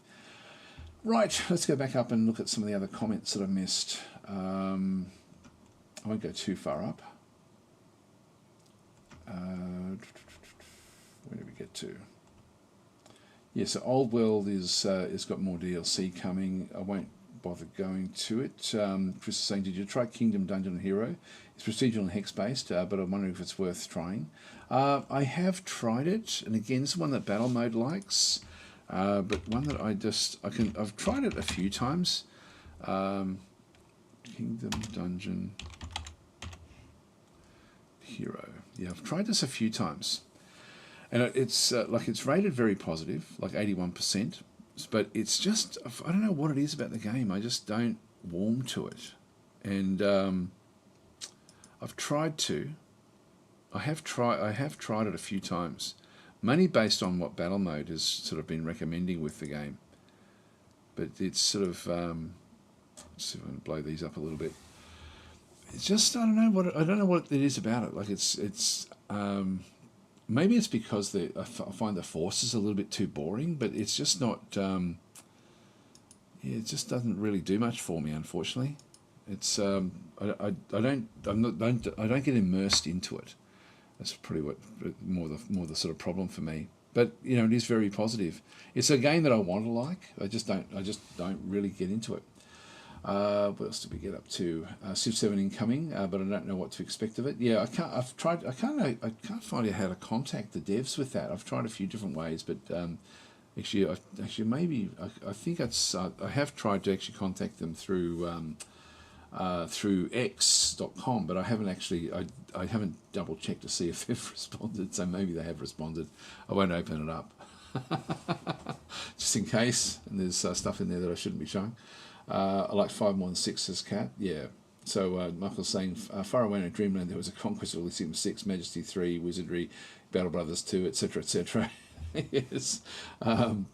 Right, let's go back up and look at some of the other comments that I missed. I won't go too far up. Where did we get to? Yeah, so Old World is got more DLC coming. I won't bother going to it. Chris is saying, did you try Kingdom Dungeon Hero? It's procedural and hex-based, but I'm wondering if it's worth trying. I have tried it, and again, it's one that Battle Mode likes, but one that I've tried it a few times. Kingdom Dungeon Hero. Yeah, I've tried this a few times, and it's rated very positive, like 81%. But it's just, I don't know what it is about the game. I just don't warm to it, and I've tried to. I have tried it a few times, mainly based on what Battle Mode has sort of been recommending with the game. But it's sort of let's see if I can blow these up a little bit. it's just I don't know what it is about it. Like it's maybe it's because I find the forces a little bit too boring, but it's just not. Yeah, it just doesn't really do much for me, unfortunately. It's I don't get immersed into it. That's pretty what more the sort of problem for me. But it is very positive. It's a game that I want to like. I just don't really get into it. What else did we get up to? Civ 7 incoming, but I don't know what to expect of it. Yeah, I can't. I've tried. I can't find out how to contact the devs with that. I've tried a few different ways, but maybe I think I have tried to actually contact them through x.com, but I haven't actually. I haven't double checked to see if they've responded. So maybe they have responded. I won't open it up, just in case. And there's stuff in there that I shouldn't be showing. I like 5 more than 6, says Cat. Yeah. So Michael's saying, far away in a dreamland there was a conquest of Elysium 6, Majesty 3, Wizardry, Battle Brothers 2, etc., etc. Yes.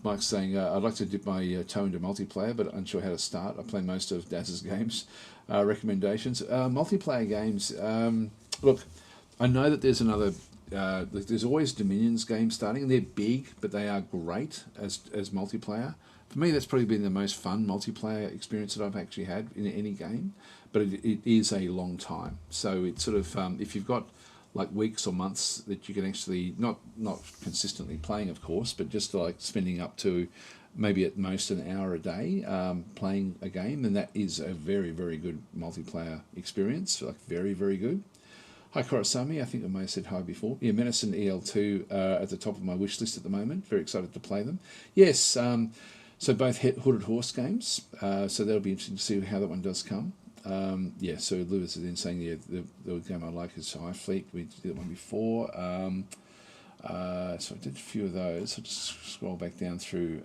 Mike's saying, I'd like to dip my toe into multiplayer, but unsure how to start. I play most of Daz's games. Recommendations. Multiplayer games. Look, I know that there's another... there's always Dominion's games starting, and they're big, but they are great as multiplayer. For me, that's probably been the most fun multiplayer experience that I've actually had in any game, but it is a long time. So it's sort of, if you've got like weeks or months that you can actually, not consistently playing, of course, but just like spending up to maybe at most an hour a day playing a game, then that is a very, very good multiplayer experience, like very, very good. Hi Korosami, I think I may have said hi before. Yeah, Menace and EL2 are at the top of my wish list at the moment. Very excited to play them. Yes, so both Hooded Horse games, so that'll be interesting to see how that one does come. So Lewis is then saying, the game I like is High Fleet. We did that one before. So I did a few of those. I'll just scroll back down through.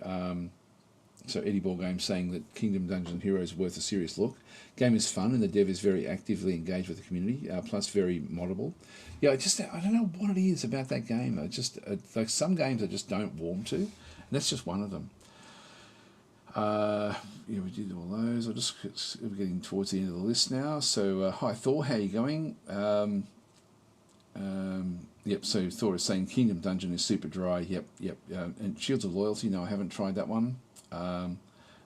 So Eddie Ball Game saying that Kingdom Dungeon Heroes is worth a serious look. Game is fun and the dev is very actively engaged with the community, plus very moddable. Yeah, I don't know what it is about that game. Like some games I just don't warm to, and that's just one of them. We did all those. We're getting towards the end of the list now. So, hi Thor, how are you going? So Thor is saying Kingdom Dungeon is super dry. Yep. And Shields of Loyalty, no, I haven't tried that one.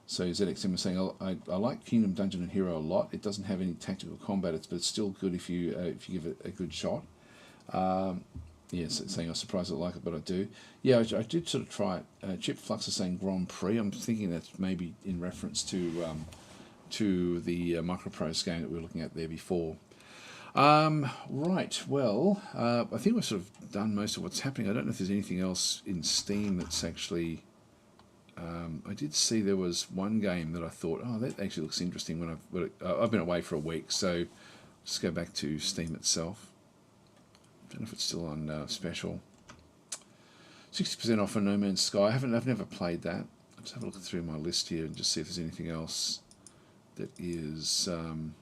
So ZXM is saying, I like Kingdom Dungeon and Hero a lot. It doesn't have any tactical combat, but it's still good if you give it a good shot. Saying I'm surprised I like it, but I do. Yeah, I did sort of try it. Chip Flux is saying Grand Prix. I'm thinking that's maybe in reference to the Microprose game that we were looking at there before. Right, well, I think we've sort of done most of what's happening. I don't know if there's anything else in Steam that's actually... I did see there was one game that I thought, that actually looks interesting when I've been away for a week, so just go back to Steam itself. I don't know if it's still on special. 60% off on No Man's Sky. I've never played that. I'll just have a look through my list here and just see if there's anything else that is on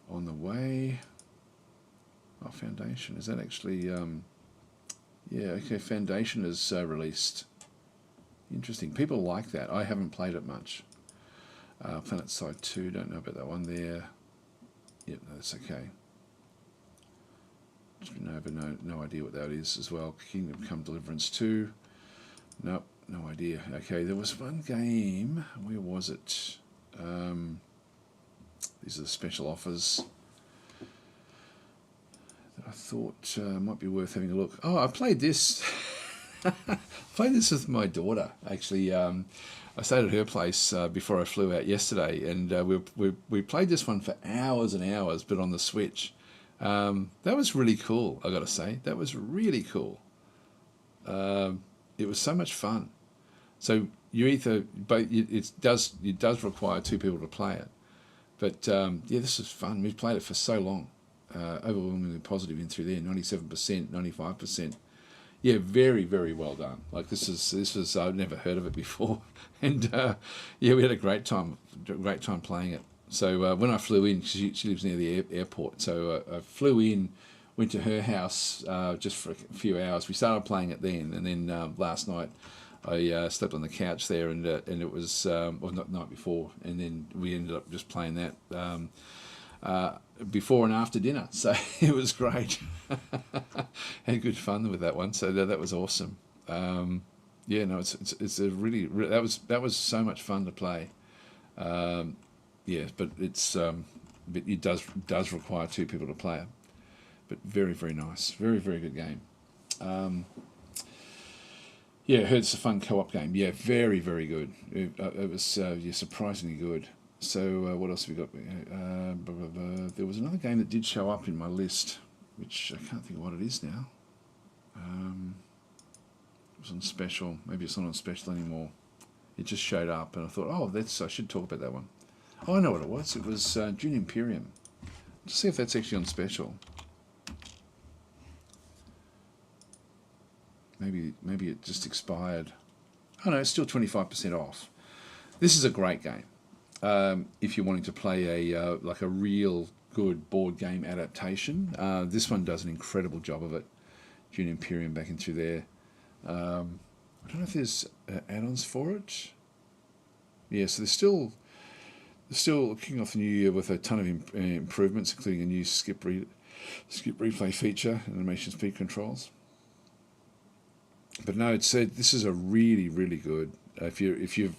the way. Oh, Foundation. Is that actually... Foundation is released. Interesting. People like that. I haven't played it much. Planet Side 2, don't know about that one there. Yep, no, that's okay. No idea what that is as well. Kingdom Come Deliverance 2. Nope, no idea. Okay, there was one game. Where was it? These are the special offers that I thought might be worth having a look. Oh, I played this. Played this with my daughter, actually. I stayed at her place before I flew out yesterday, and we played this one for hours and hours, but on the Switch. That was really cool, I got to say. That was really cool. It was so much fun. So it does require two people to play it. But this was fun. We played it for so long. Overwhelmingly positive in through there, 97%, 95%. Yeah, very, very well done. Like this was I've never heard of it before, and we had a great time playing it. So when I flew in, she lives near the airport, so I flew in, went to her house just for a few hours. We started playing it then, and then last night I slept on the couch there, and it was not the night before, and then we ended up just playing that. before and after dinner. So it was great. Had good fun with that one. So that was awesome. Yeah, no, it's a really that was so much fun to play. Yeah, but it does require two people to play it. But very, very nice, very, very good game. Yeah, I heard it's a fun co-op game. Yeah, very, very good. It was surprisingly good. So what else have we got? There was another game that did show up in my list, which I can't think of what it is now. It was on special. Maybe it's not on special anymore. It just showed up, and I thought, oh, I should talk about that one. Oh, I know what it was. It was Dune Imperium. Let's see if that's actually on special. Maybe it just expired. Oh no, it's still 25% off. This is a great game. If you're wanting to play a like a real good board game adaptation, this one does an incredible job of it. Dune Imperium back into there. I don't know if there's add-ons for it. Yeah, so they're still kicking off the new year with a ton of improvements, including a new skip replay feature and animation speed controls. But no, it said this is a really, really good. If you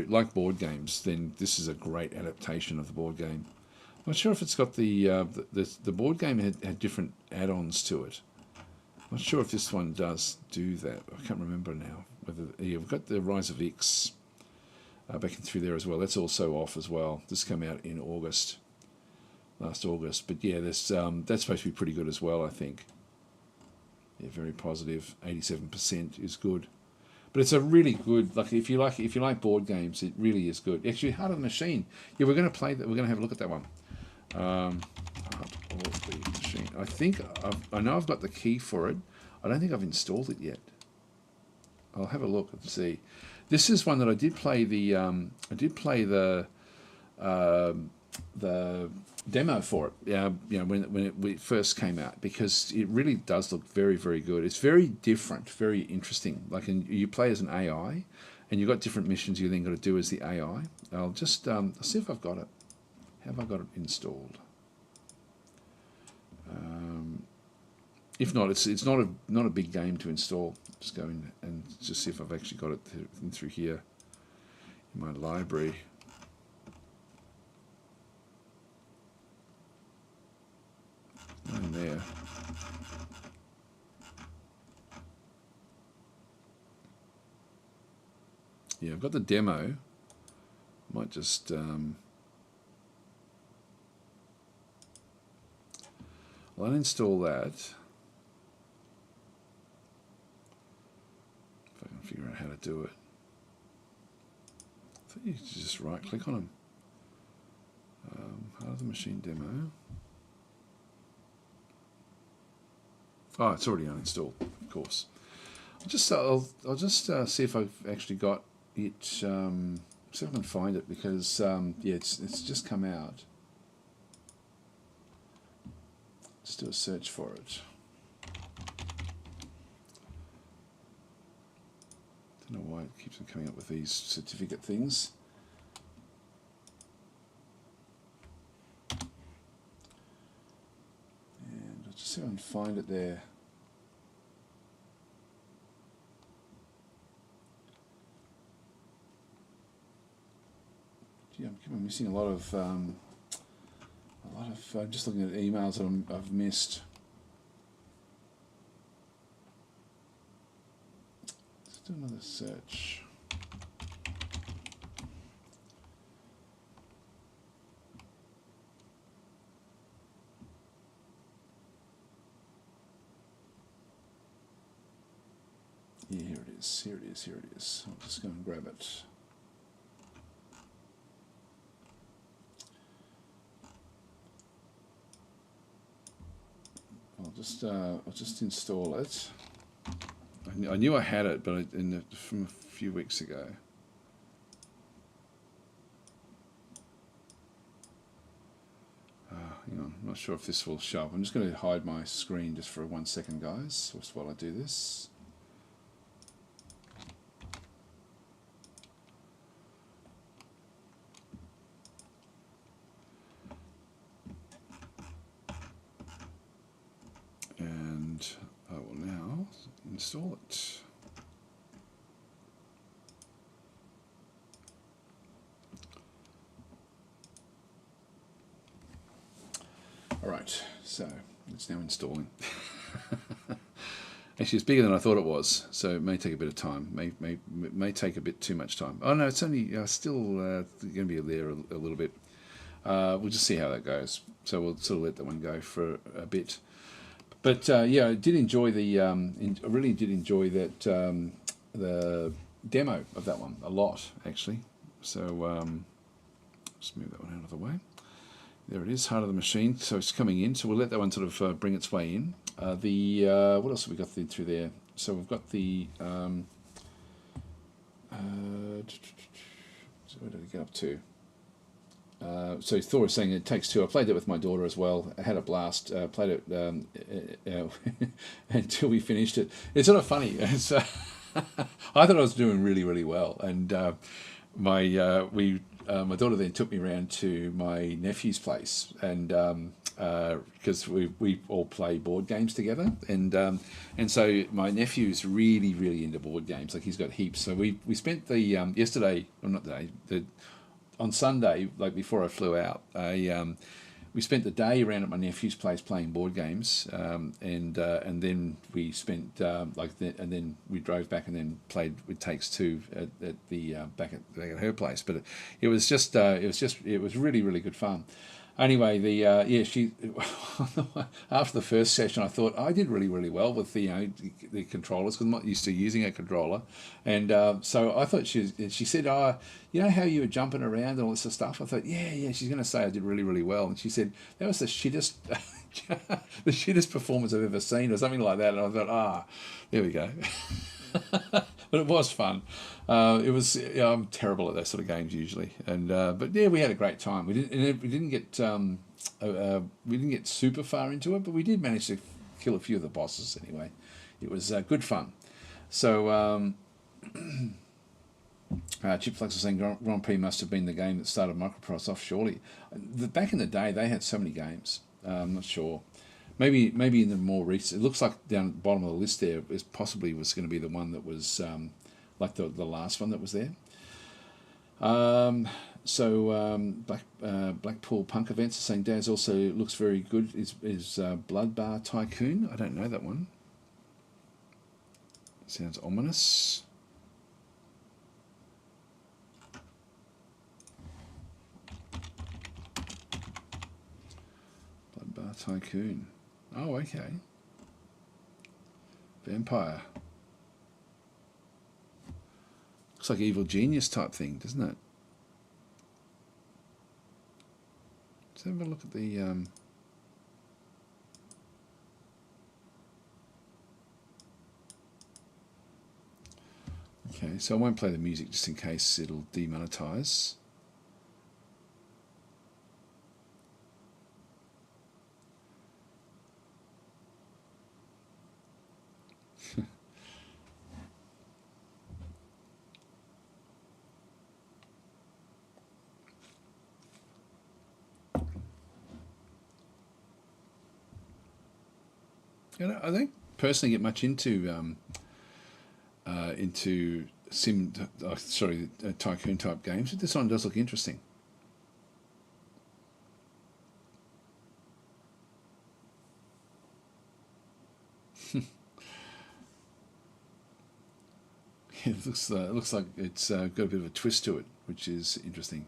like board games, then this is a great adaptation of the board game. I'm not sure if it's got the board game had different add-ons to it. I'm not sure if this one does do that. I can't remember now. We've got the Rise of X back in through there as well. That's also off as well. This came out in last August. But yeah, that's supposed to be pretty good as well, I think. Yeah, very positive. 87% is good, but it's a really good. Like if you like board games, it really is good. Actually, Heart of the Machine. Yeah, we're going to play that. We're going to have a look at that one. Heart of the Machine. I know I've got the key for it. I don't think I've installed it yet. I'll have a look and see. This is one that I did play the demo for it, when it first came out, because it really does look very, very good. It's very different, very interesting. Like you play as an AI, and you've got different missions you then got to do as the AI. I'll just see if I've got it. Have I got it installed? If not, it's not a big game to install. Just go in and just see if I've actually got it through here in my library. In there. Yeah, I've got the demo. Might just I'll uninstall that. If I can figure out how to do it. I think you just right click on them. Heart of the Machine demo. Oh, it's already uninstalled, of course. I'll just see if I've actually got it. See if I can find it, because yeah, it's just come out. Just do a search for it. Don't know why it keeps on coming up with these certificate things. And I'll just see if I can find it there. Yeah, I'm missing a lot of just looking at emails that I've missed. Let's do another search. Yeah, here it is. Here it is. Here it is. I'll just go and grab it. I'll just install it. I knew I had it, but from a few weeks ago. Hang on, I'm not sure if this will show up. I'm just going to hide my screen just for 1 second, guys, just while I do this. install it. All right, so it's now installing. Actually, it's bigger than I thought it was, so it may take a bit of time. May take a bit too much time. Oh no, it's only still going to be there a little bit. We'll just see how that goes. So we'll sort of let that one go for a bit. But yeah, I did enjoy I really did enjoy that the demo of that one a lot, actually. So just move that one out of the way. There it is, Heart of the Machine. So it's coming in. So we'll let that one sort of bring its way in. What else have we got through there? So we've got the so where did it get up to? So Thor is saying it takes two. I played it with my daughter as well. I had a blast. Played it until we finished it. It's sort of funny. It's, I thought I was doing really, really well, and my daughter then took me around to my nephew's place, and because we all play board games together, and so my nephew's really, really into board games. Like, he's got heaps. So we spent the yesterday, or not today, on Sunday, like before I flew out, we spent the day around at my nephew's place playing board games, and then we spent and then we drove back and then played with Takes Two at the back at her place. But it was really, really good fun. Anyway, she after the first session, I thought I did really, really well with the controllers, because I'm not used to using a controller, and so I thought she said, "Oh, you know how you were jumping around and all this sort of stuff." I thought, yeah, she's going to say I did really, really well, and she said that was the shittest, the shittest performance I've ever seen, or something like that. And I thought, there we go. But it was fun. It was. I'm terrible at that sort of games usually, and but yeah, we had a great time. We didn't get super far into it, but we did manage to kill a few of the bosses anyway. It was good fun. So Chipflux is saying Grand Prix must have been the game that started Microprose off. Surely, back in the day they had so many games. I'm not sure. Maybe in the more recent, it looks like down at the bottom of the list there is possibly was going to be the one that was like the last one that was there. Blackpool Punk Events are saying Daz also looks very good. Is Blood Bar Tycoon? I don't know that one. Sounds ominous. Blood Bar Tycoon. Oh, okay. Vampire. Looks like Evil Genius type thing, doesn't it? Let's have a look at the... Okay, so I won't play the music just in case it'll demonetize. I don't personally get much into tycoon type games, but this one does look interesting. It looks like it's got a bit of a twist to it, which is interesting.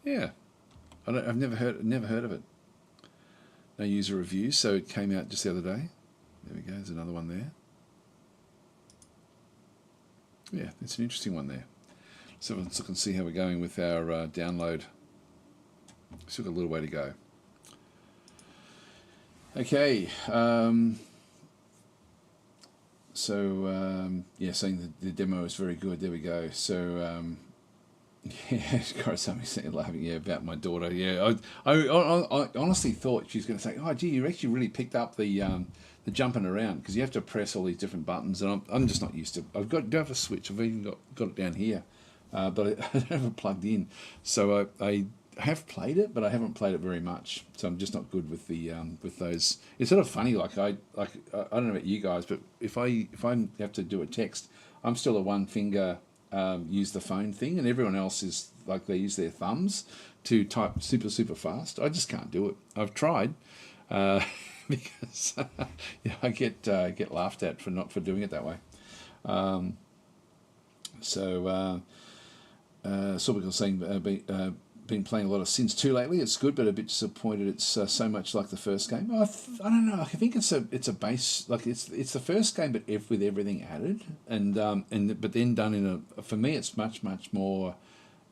Yeah. I've never heard of it. No user reviews, so it came out just the other day. There we go. There's another one there. Yeah, it's an interesting one there. So let's look and see how we're going with our download. Still got a little way to go. Okay. Saying the demo is very good. There we go. So, something laughing about my daughter. Yeah, I honestly thought she was going to say, "Oh, gee, you actually really picked up the jumping around, because you have to press all these different buttons, and I'm just not used to. Do have a switch. I've even got it down here, but I don't have it plugged in. So I have played it, but I haven't played it very much, so I'm just not good with the with those. It's sort of funny. I don't know about you guys, but if I have to do a text, I'm still a one finger use the phone thing, and everyone else is like they use their thumbs to type super fast. I just can't do it. I've tried because I get laughed at for doing it that way. Sorbic was saying, been playing a lot of Sins 2 lately. It's good, but a bit disappointed. It's so much like the first game. I don't know. I think it's a base, like it's the first game, but with everything added, but then done in for me, it's much more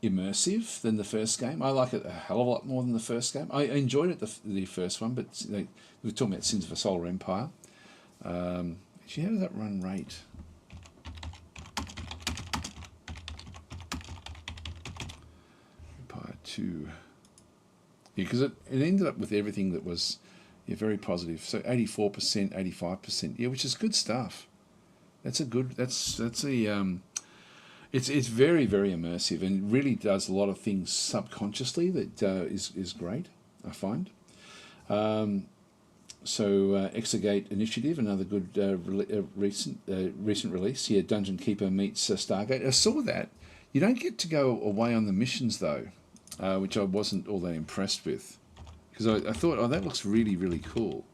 immersive than the first game. I like it a hell of a lot more than the first game. I enjoyed it the first one, but we were talking about Sins of a Solar Empire. Actually, how does that run rate? Empire 2. Yeah, because it ended up with everything that was very positive. So 84%, 85%. Yeah, which is good stuff. It's very immersive and really does a lot of things subconsciously that is great, I find. Exegate Initiative, another good recent release. Yeah, Dungeon Keeper meets Stargate. I saw that. You don't get to go away on the missions though, which I wasn't all that impressed with, because I thought, oh, that looks really cool,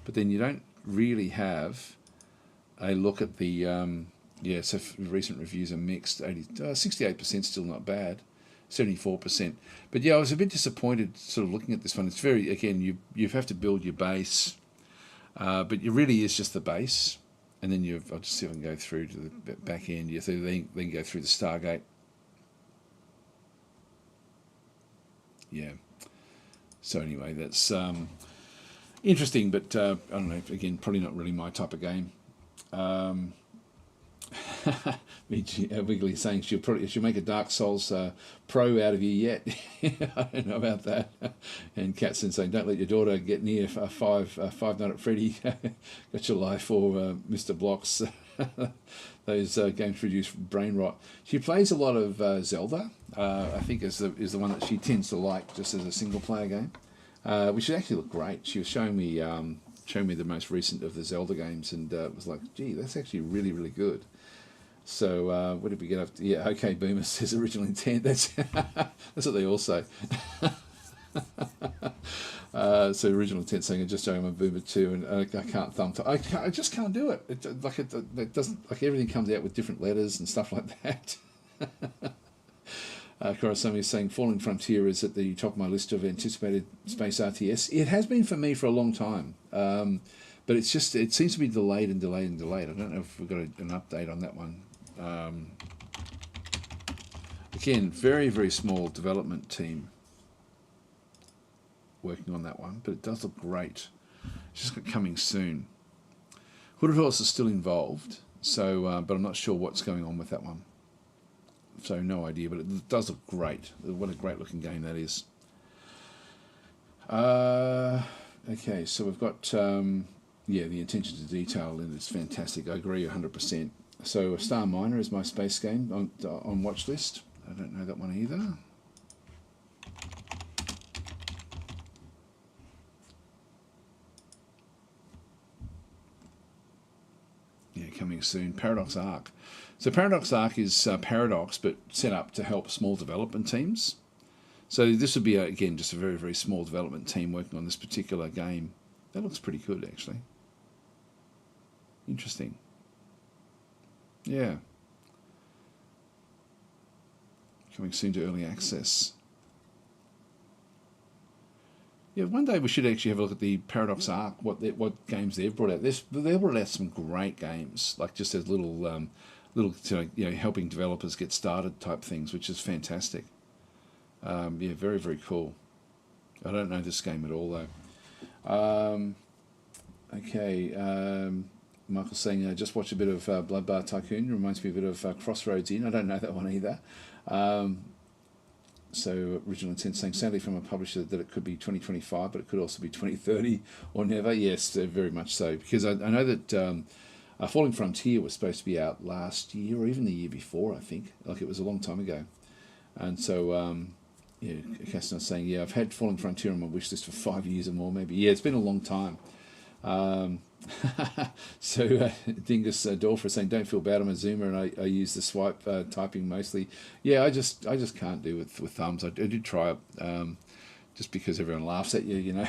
but then you don't really have a look at the so recent reviews are mixed. 68% still not bad, 74%. But yeah, I was a bit disappointed sort of looking at this one. It's very, again, you have to build your base, but it really is just the base, and then I'll just see if I can go through to the back end. You then go through the Stargate. Yeah. So anyway, that's interesting, but I don't know. Again, probably not really my type of game. Wiggly saying she'll make a Dark Souls pro out of you yet. I don't know about that. And Catson saying, don't let your daughter get near Five Nights at Freddy. Got your life for Mr. Blocks. Those games produce brain rot. She plays a lot of Zelda. I think is the one that she tends to like just as a single player game, which actually looked great. She was showing me the most recent of the Zelda games, and it was like, gee, that's actually really good. So what did we get up to? Yeah, okay, Boomer says original intent. That's what they all say. So original intent saying, just showing my Boomer 2, and I can't thumb. I just can't do it. It doesn't, like, everything comes out with different letters and stuff like that. Kurosami is saying, Falling Frontier is at the top of my list of anticipated space RTS. It has been for me for a long time, but it seems to be delayed. I don't know if we've got an update on that one. Again, very small development team working on that one, but it does look great. It's just coming soon. Hooded Horse is still involved, so but I'm not sure what's going on with that one. So no idea, but it does look great. What a great looking game that is. Okay, so we've got the attention to detail in it's fantastic. I agree 100%. So Star Miner is my space game on watch list. I don't know that one either. Yeah, coming soon. Paradox Arc. So Paradox Arc is Paradox, but set up to help small development teams. So this would be, again, just a very small development team working on this particular game. That looks pretty good, actually. Interesting. Yeah. Coming soon to early access. Yeah, one day we should actually have a look at the Paradox Arc, what games they've brought out. They've brought out some great games, like just as little helping developers get started type things, which is fantastic. Very cool. I don't know this game at all though. Michael's saying, just watch a bit of Blood Bar Tycoon. Reminds me a bit of Crossroads Inn. I don't know that one either. So original intent saying, sadly from a publisher that it could be 2025, but it could also be 2030 or never. Yes, very much so. Because I know that Falling Frontier was supposed to be out last year or even the year before, I think. Like, it was a long time ago. And so, Yeah, Castan's saying, yeah, I've had Falling Frontier on my wish list for 5 years or more, maybe. Yeah, it's been a long time. So Dingus Dorfer saying, don't feel bad, I'm a zoomer and I use the swipe typing mostly. Yeah, I just can't do with thumbs. I did try it, just because everyone laughs at you, you know.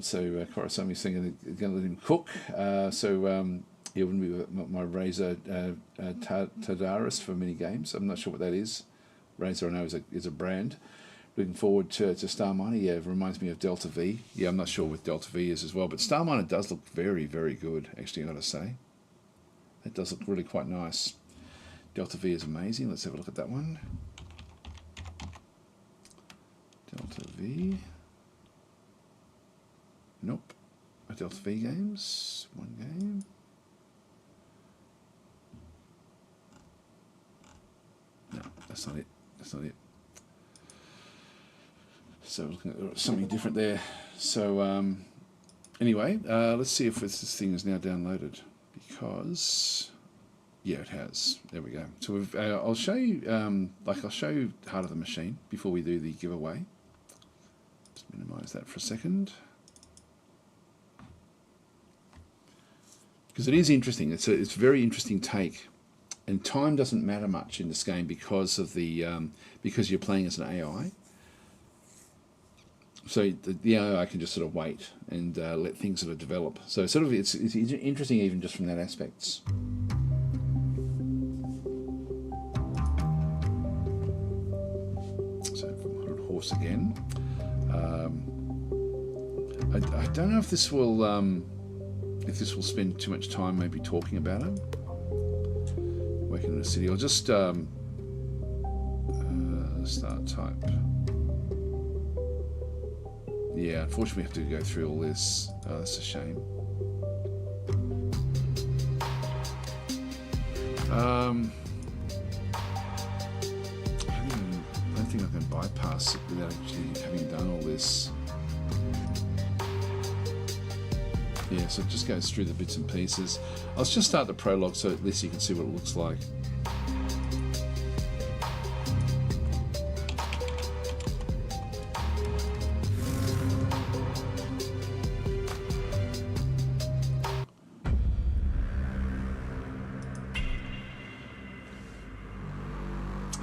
So Korosami's saying, going to let him cook. It wouldn't be my Razer Tadaris for many games. I'm not sure what that is. Razer, I know, is a brand. Looking forward to Star Miner. Yeah, it reminds me of Delta V. Yeah, I'm not sure what Delta V is as well, but Star Miner does look very, very good, actually, I've got to say. It does look really quite nice. Delta V is amazing. Let's have a look at that one. Delta V. Nope. Delta V games. One game. No, that's not it. That's not it. So looking at something different there. So anyway, let's see if this thing is now downloaded, because yeah, it has. There we go. So I'll show you I'll show you Heart of the Machine before we do the giveaway. Just minimize that for a second, because it is interesting. It's a very interesting take. And time doesn't matter much in this game because of the because you're playing as an AI. So the AI can just sort of wait and let things sort of develop. So sort of it's interesting even just from that aspect. So from Horse again. I don't know if this will spend too much time maybe talking about it. Working in a city. I'll just start type. Yeah, unfortunately we have to go through all this. Oh, that's a shame. I don't think I can bypass it without actually having done all this. Yeah, so it just goes through the bits and pieces. Let's just start the prologue so at least you can see what it looks like.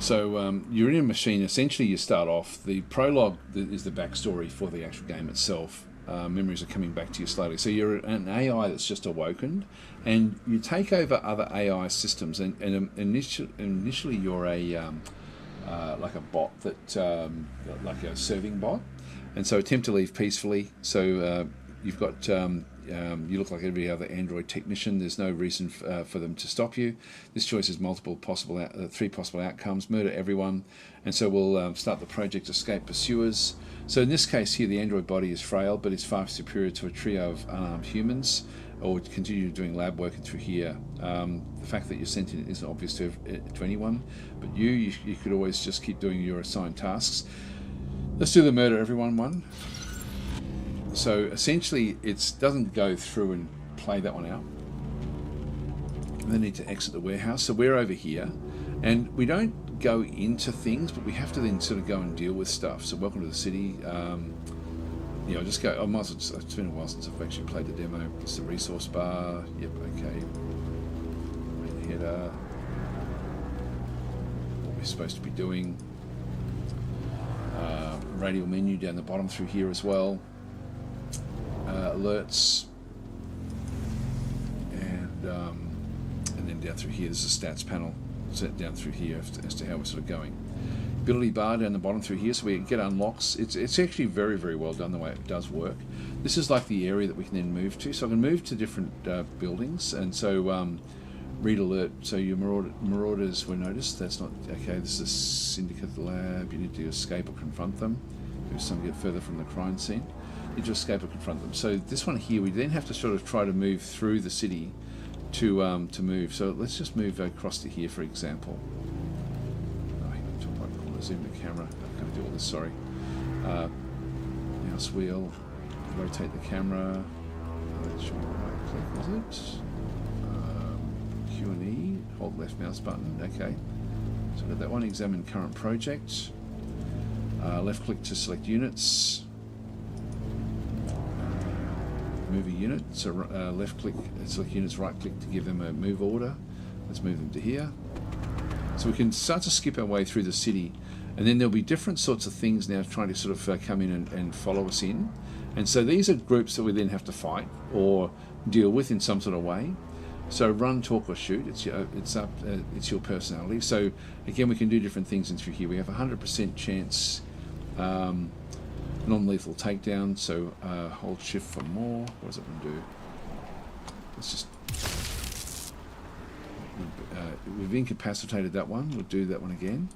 So you're in a machine. Essentially, you start off. The prologue is the backstory for the actual game itself. Memories are coming back to you slowly. So you're an AI that's just awoken, and you take over other AI systems. And initially, you're a like a bot that like a serving bot, and so attempt to leave peacefully. So you've got. You look like every other Android technician. There's no reason for them to stop you. This choice has three possible outcomes: murder everyone, and so we'll start the project Escape Pursuers. So in this case here, the Android body is frail, but it's far superior to a trio of unarmed humans, or continue doing lab work through here. The fact that you're sentient isn't obvious to anyone, but you could always just keep doing your assigned tasks. Let's do the murder everyone one. So essentially it doesn't go through and play that one out. They need to exit the warehouse. So we're over here, and we don't go into things, but we have to then sort of go and deal with stuff. So welcome to the city. I'll just go. It's been a while since I've actually played the demo. It's the resource bar. Yep, okay. Main header. What we're supposed to be doing. Radial menu down the bottom through here as well. Alerts, and then down through here there's a stats panel set down through here as to how we're sort of going. Ability bar down the bottom through here, so we get unlocks. It's actually very, very well done the way it does work. This is like the area that we can then move to, so I can move to different buildings, and so read alert. So your marauders were noticed. That's not okay. This is a syndicate lab. You need to escape or confront them. Move some get further from the crime scene. You just escape or confront them. So this one here, we then have to sort of try to move through the city to move. So let's just move across to here, for example. Oh, hang on, top right corner, zoom the camera. I'm going to do all this, sorry. Mouse wheel, rotate the camera. Should we right click, was it? Q and E, hold left mouse button, okay. So I've got that one, examine current project. Left click to select units. Move a unit. So left click, select units, right click to give them a move order. Let's move them to here. So we can start to skip our way through the city, and then there'll be different sorts of things now trying to sort of come in and follow us in. And so these are groups that we then have to fight or deal with in some sort of way. So run, talk, or shoot. It's your personality. So again, we can do different things in through here. We have 100% chance non-lethal takedown. So hold shift for more. What does it want to do? Let's just we've incapacitated that one. We'll do that one again.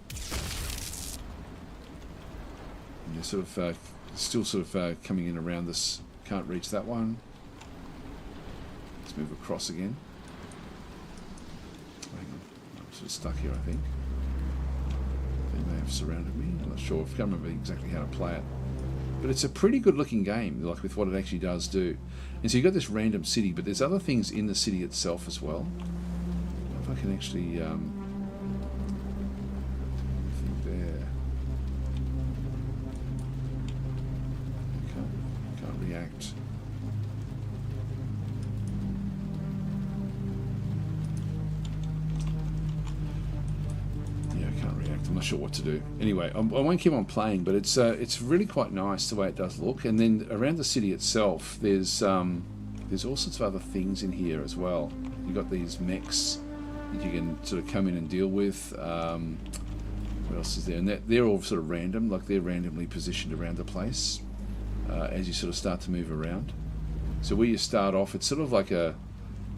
And you're sort of still sort of coming in around this. Can't reach that one. Let's move across again. Hang on. I'm sort of stuck here, I think. They may have surrounded me. I'm not sure. I can't remember exactly how to play it. But it's a pretty good looking game, like with what it actually does do. And so you've got this random city, but there's other things in the city itself as well. If I can actually think there. Can't react. Yeah, I can't react. I'm not sure what to do. Anyway, I won't keep on playing, but it's really quite nice the way it does look. And then around the city itself, there's all sorts of other things in here as well. You've got these mechs that you can sort of come in and deal with. What else is there? And they're all sort of random, like they're randomly positioned around the place as you sort of start to move around. So where you start off, it's sort of like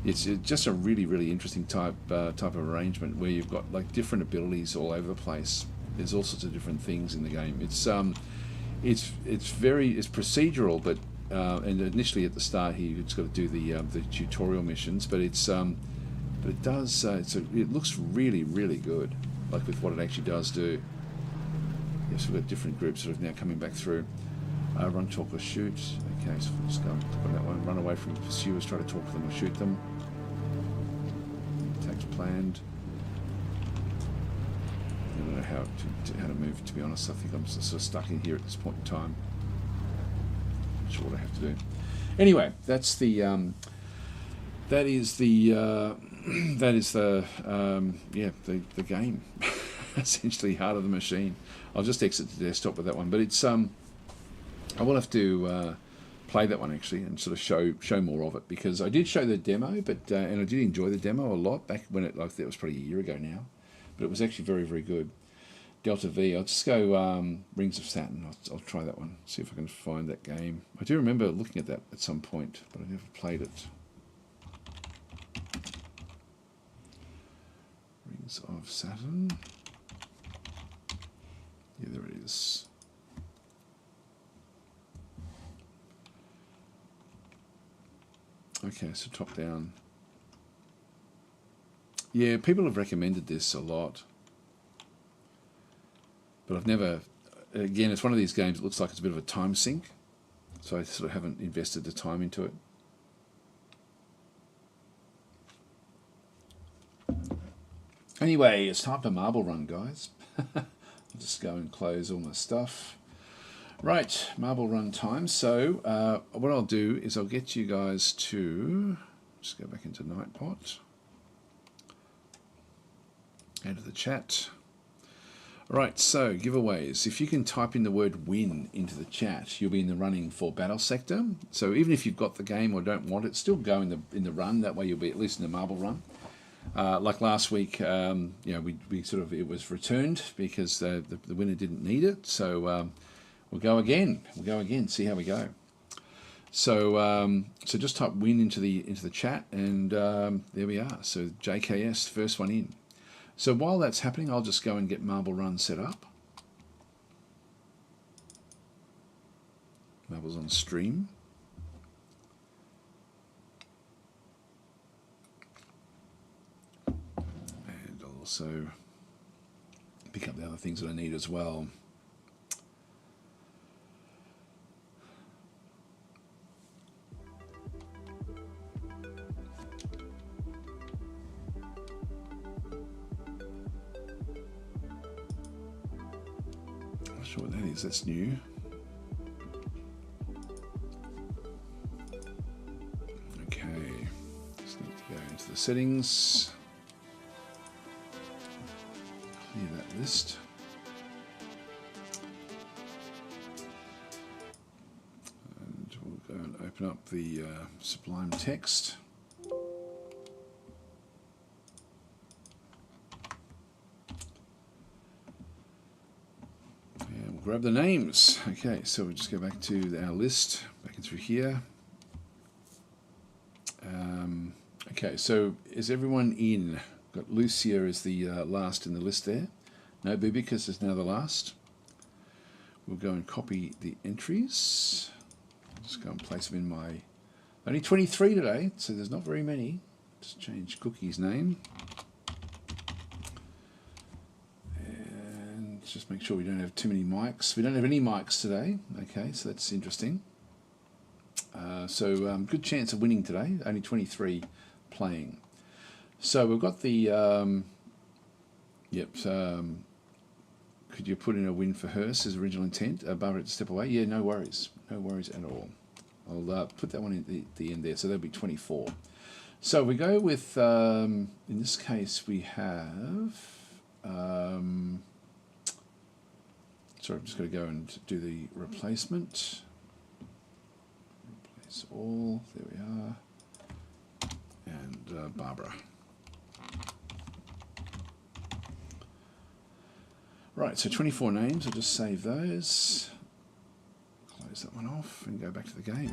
it's just a really, really interesting type of arrangement where you've got like different abilities all over the place. There's all sorts of different things in the game. It's procedural, but and initially at the start here you've just got to do the tutorial missions, but but it does it looks really, really good, like with what it actually does do. Yes, we've got different groups that are now coming back through. Run, talk, or shoot. Okay, so we'll just go and click on that one. Run away from pursuers, try to talk to them or shoot them. Attacks planned. I don't know how to move, to be honest. I think I'm sort of stuck in here at this point in time. Not sure what I have to do. Anyway, that's the the game. Essentially, Heart of the Machine. I'll just exit the desktop with that one, but it's I will have to play that one actually and sort of show more of it, because I did show the demo, but and I did enjoy the demo a lot back when it was probably a year ago now, but it was actually very, very good. Delta V. I'll just go Rings of Saturn. I'll try that one. See if I can find that game. I do remember looking at that at some point, but I never played it. Rings of Saturn. Yeah, there it is. Okay, so top down. Yeah, people have recommended this a lot, but I've never. Again, it's one of these games that looks like it's a bit of a time sink, so I sort of haven't invested the time into it. Anyway, it's time for Marble Run, guys. I'll just go and close all my stuff. Right, Marble Run time. So what I'll do is I'll get you guys to just go back into Nightbot, enter the chat. Right, so giveaways. If you can type in the word win into the chat, you'll be in the running for Battle Sector. So even if you've got the game or don't want it, still go in the run. That way you'll be at least in the Marble Run. Like last week, we sort of, it was returned because the winner didn't need it. So we'll go again. See how we go. So so just type win into the chat, and there we are. So JKS, first one in. So while that's happening, I'll just go and get Marble Run set up. Marble's on stream. And I'll also pick up the other things that I need as well. sure what that is. That's new. Okay, just need to go into the settings, clear that list. And we'll go and open up the Sublime text. Grab the names. Okay, so we'll just go back to our list, back in through here. Okay, so is everyone in? Got Lucia as the last in the list there. No Bibicus is now the last. We'll go and copy the entries. Just go and place them in my... Only 23 today, so there's not very many. Just change Cookie's name. Just make sure we don't have too many mics. We don't have any mics today. Okay, so that's interesting. Good chance of winning today. Only 23 playing. So we've got the... could you put in a win for Hearst as original intent? Barbara to step away? Yeah, no worries. No worries at all. I'll put that one in the end there. So that'll be 24. So we go with... in this case, we have... Sorry, I'm just going to go and do the replacement. Replace all. There we are. And Barbara. Right, so 24 names. I'll just save those. Close that one off and go back to the game.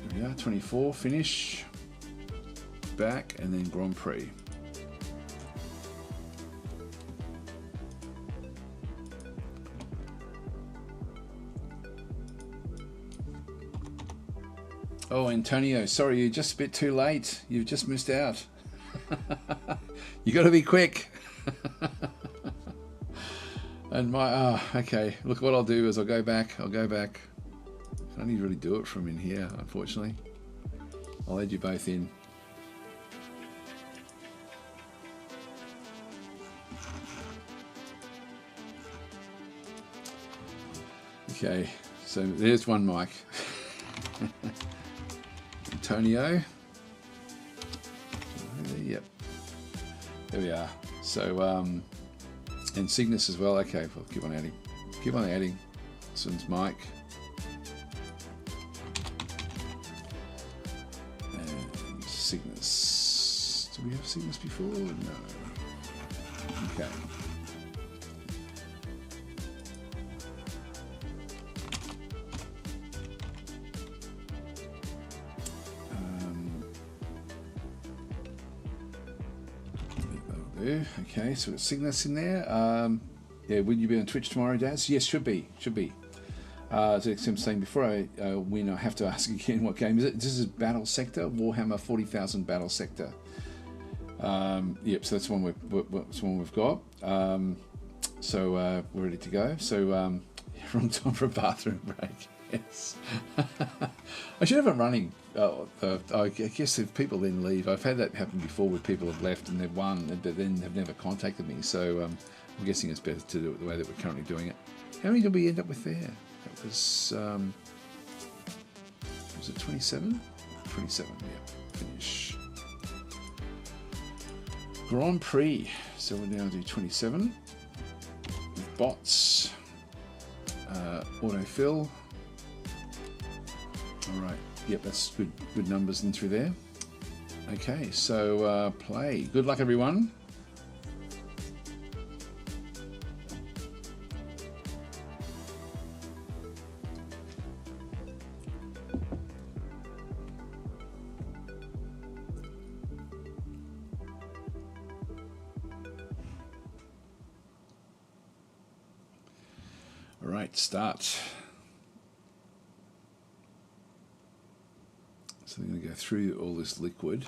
There we are, 24. Finish. Back and then Grand Prix. Oh, Antonio, sorry, you're just a bit too late. You've just missed out. You got to be quick. And okay. Look, what I'll do is I'll go back. I can only really do it from in here, unfortunately. I'll add you both in. Okay, so there's one mic. Antonio. Yep. There we are. So, and Cygnus as well. Okay, we'll keep on adding. Keep on adding. This one's Mike. And Cygnus. Do we have Cygnus before? No. Okay. Okay, so it's Cygnus in there. Yeah, will you be on Twitch tomorrow, Daz? Yes, should be. As I'm saying, before I win, I have to ask again, what game is it? This is Battle Sector, Warhammer 40,000 Battle Sector. Yep, so that's one we've got. We're ready to go. So, wrong time for a bathroom break. Yes. I should have it running. I guess if people then leave, I've had that happen before where people have left and they've won, but then have never contacted me. So I'm guessing it's better to do it the way that we're currently doing it. How many did we end up with there? That was it 27? 27, yeah. Finish. Grand Prix. So we'll now do 27. With bots. Autofill. All right. Yep, that's good numbers in through there. Okay, so play. Good luck, everyone. All right, start. So I'm going to go through all this liquid.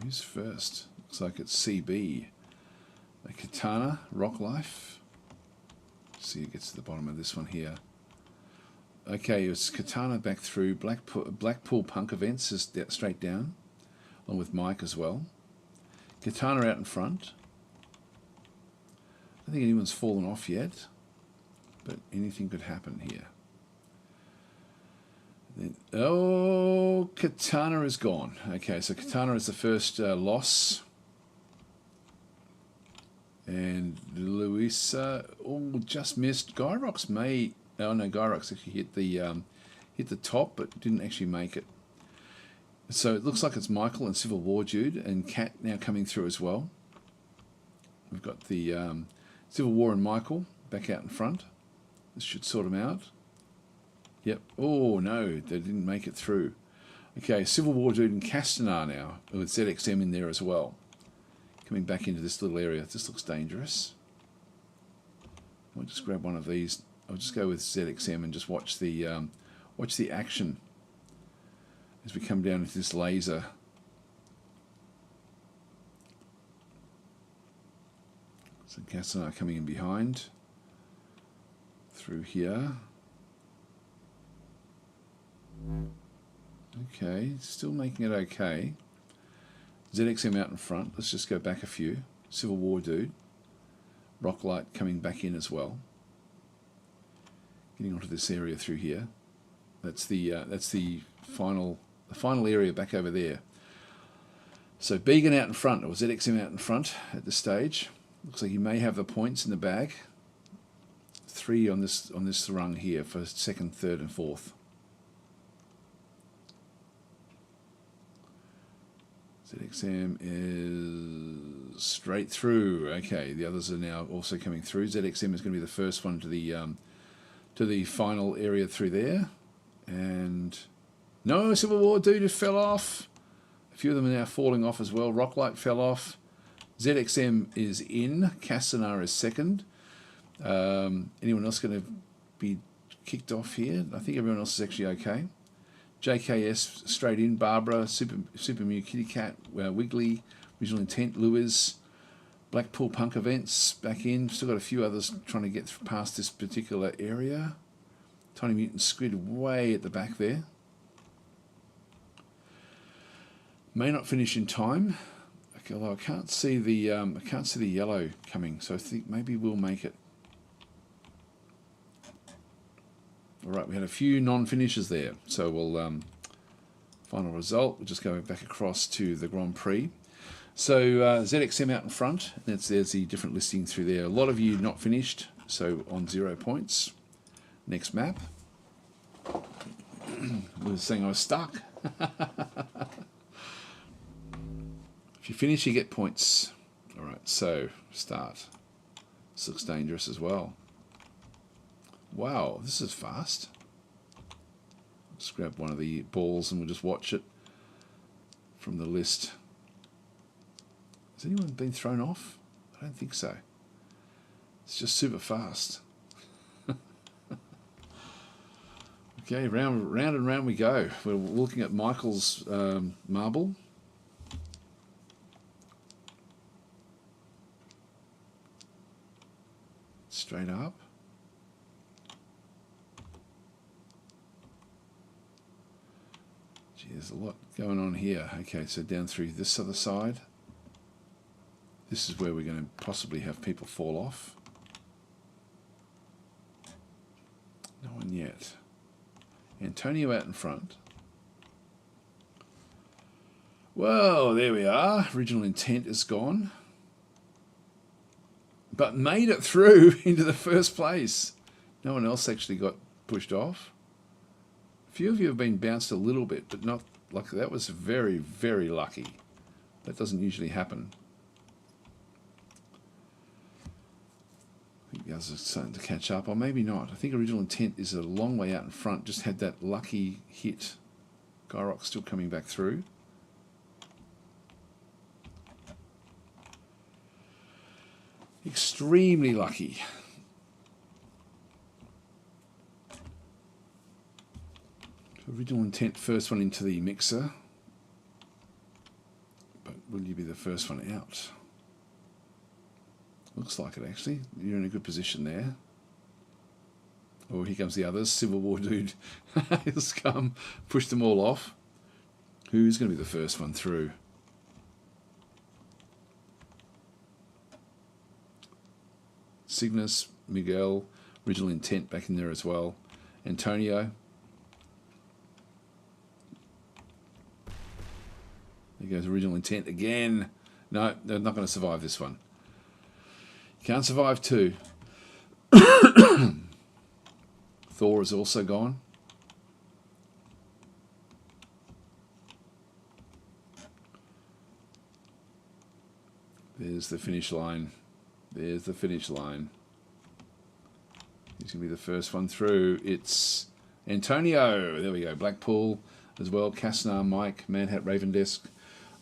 Who's first? Looks like it's CB. A Katana, Rock Life. See who gets to the bottom of this one here. Okay, it's Katana back through. Blackpool Punk Events is straight down. along with Mike as well. Katana out in front. I don't think anyone's fallen off yet, but anything could happen here. Then, oh, Katana is gone. Okay, so Katana is the first loss. And Louisa, just missed. Gyrox may, oh no, Gyrox actually hit the top, but didn't actually make it. So it looks like it's Michael and Civil War Jude and Kat now coming through as well. We've got the Civil War and Michael back out in front. This should sort them out. Yep. Oh no, they didn't make it through. Okay, Civil War Dude and Castanar now, with ZXM in there as well. Coming back into this little area. This looks dangerous. I'll just grab one of these. I'll just go with ZXM and just watch the action as we come down into this laser. So Castanar coming in behind. Through here. Okay, still making it okay. ZXM out in front. Let's just go back a few. Civil War Dude. Rocklight coming back in as well. Getting onto this area through here. That's the final area back over there. So Began out in front, or ZXM out in front at this stage. Looks like he may have the points in the bag. 3 on this rung here for second, third, and fourth. ZXM is straight through. Okay, the others are now also coming through. ZXM is going to be the first one to the final area through there. And no, Civil War Dude fell off. A few of them are now falling off as well. Rocklight fell off. ZXM is in. Castanar is second. Anyone else going to be kicked off here? I think everyone else is actually okay. JKS straight in, Barbara, Super Mew, Kitty Cat, Wiggly, Original Intent, Lewis, Blackpool Punk Events back in. Still got a few others trying to get past this particular area. Tiny Mutant Squid way at the back there. May not finish in time, although I can't see the yellow coming, so I think maybe we'll make it. All right, we had a few non-finishes there, so we'll final result. We'll just go back across to the Grand Prix. So ZXM out in front. There's the different listing through there. A lot of you not finished, so on 0 points. Next map. I was saying I was stuck. If you finish, you get points. All right, so start. This looks dangerous as well. Wow, this is fast. Let's grab one of the balls and we'll just watch it from the list. Has anyone been thrown off? I don't think so. It's just super fast. Okay, round and round we go. We're looking at Michael's marble. Straight up. Gee, there's a lot going on here. Okay, so down through this other side. This is where we're going to possibly have people fall off. No one yet. Antonio out in front. Well, there we are. Original Intent is gone. But made it through into the first place. No one else actually got pushed off. A few of you have been bounced a little bit, but not like that. Was very, very lucky. That doesn't usually happen. I think the others are starting to catch up, or maybe not. I think Original Intent is a long way out in front. Just had that lucky hit. Gyrox still coming back through. Extremely lucky. Original Intent, first one into the mixer. But will you be the first one out? Looks like it actually. You're in a good position there. Oh, here comes the others. Civil War Dude has come, pushed them all off. Who's going to be the first one through? Cygnus, Miguel, Original Intent back in there as well. Antonio. There goes Original Intent again. No, they're not going to survive this one. Can't survive two. Thor is also gone. There's the finish line. There's the finish line. He's going to be the first one through. It's Antonio. There we go. Blackpool as well. Castanar, Mike, Manhat, Ravendesk,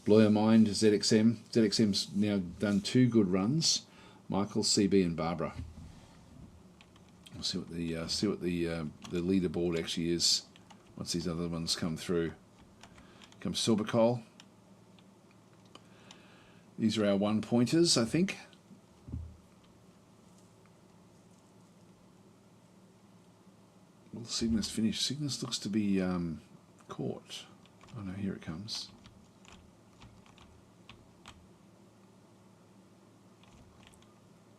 Bloyer Mind, ZXM. ZXM's now done 2 good runs. Michael, CB, and Barbara. We'll see what the leaderboard actually is once these other ones come through. Comes Silbercol. These are our 1-pointers, I think. Will Cygnus finish? Cygnus looks to be caught. Oh no, here it comes.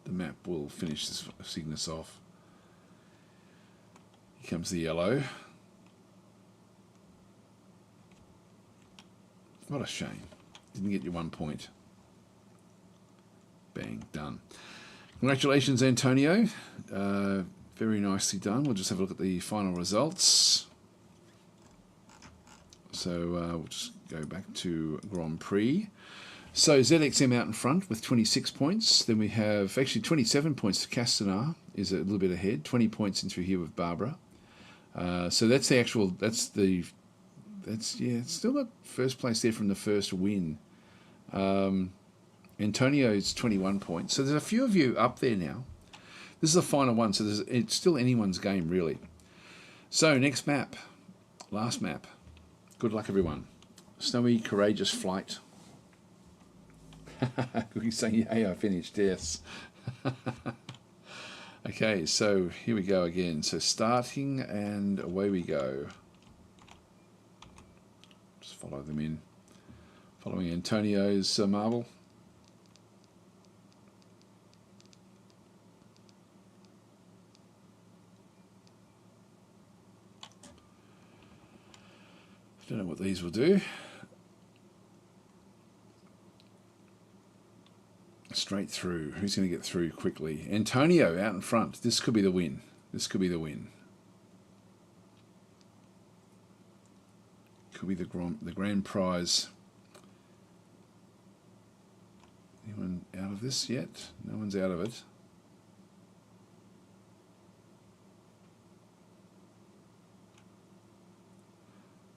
The map will finish this Cygnus off. Here comes the yellow. What a shame. Didn't get your 1 point. Bang, done. Congratulations, Antonio. Very nicely done. We'll just have a look at the final results. So we'll just go back to Grand Prix. So ZXM out in front with 26 points. Then we have actually 27 points to Castanar is a little bit ahead. 20 points into here with Barbara. So that's the actual. It's still got first place there from the first win. Antonio's 21 points. So there's a few of you up there now. This is the final one, so it's still anyone's game, really. So, next map. Last map. Good luck, everyone. Snowy, courageous flight. Cookie's saying, hey, I finished, yes. Okay, so here we go again. So, starting, and away we go. Just follow them in. Following Antonio's marble. Don't know what these will do. Straight through. Who's going to get through quickly? Antonio out in front. This could be the win. This could be the win. Could be the grand prize. Anyone out of this yet? No one's out of it.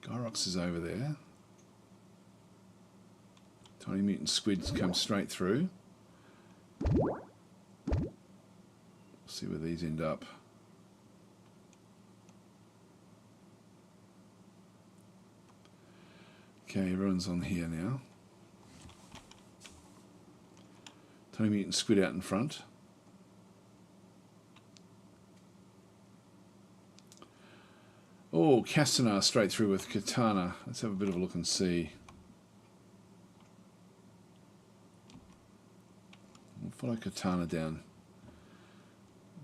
Gyrox is over there. Tiny Mutant Squids come straight through. See where these end up. Okay, everyone's on here now. Tiny Mutant Squid out in front. Oh, Castanar straight through with Katana. Let's have a bit of a look and see. We'll follow Katana down.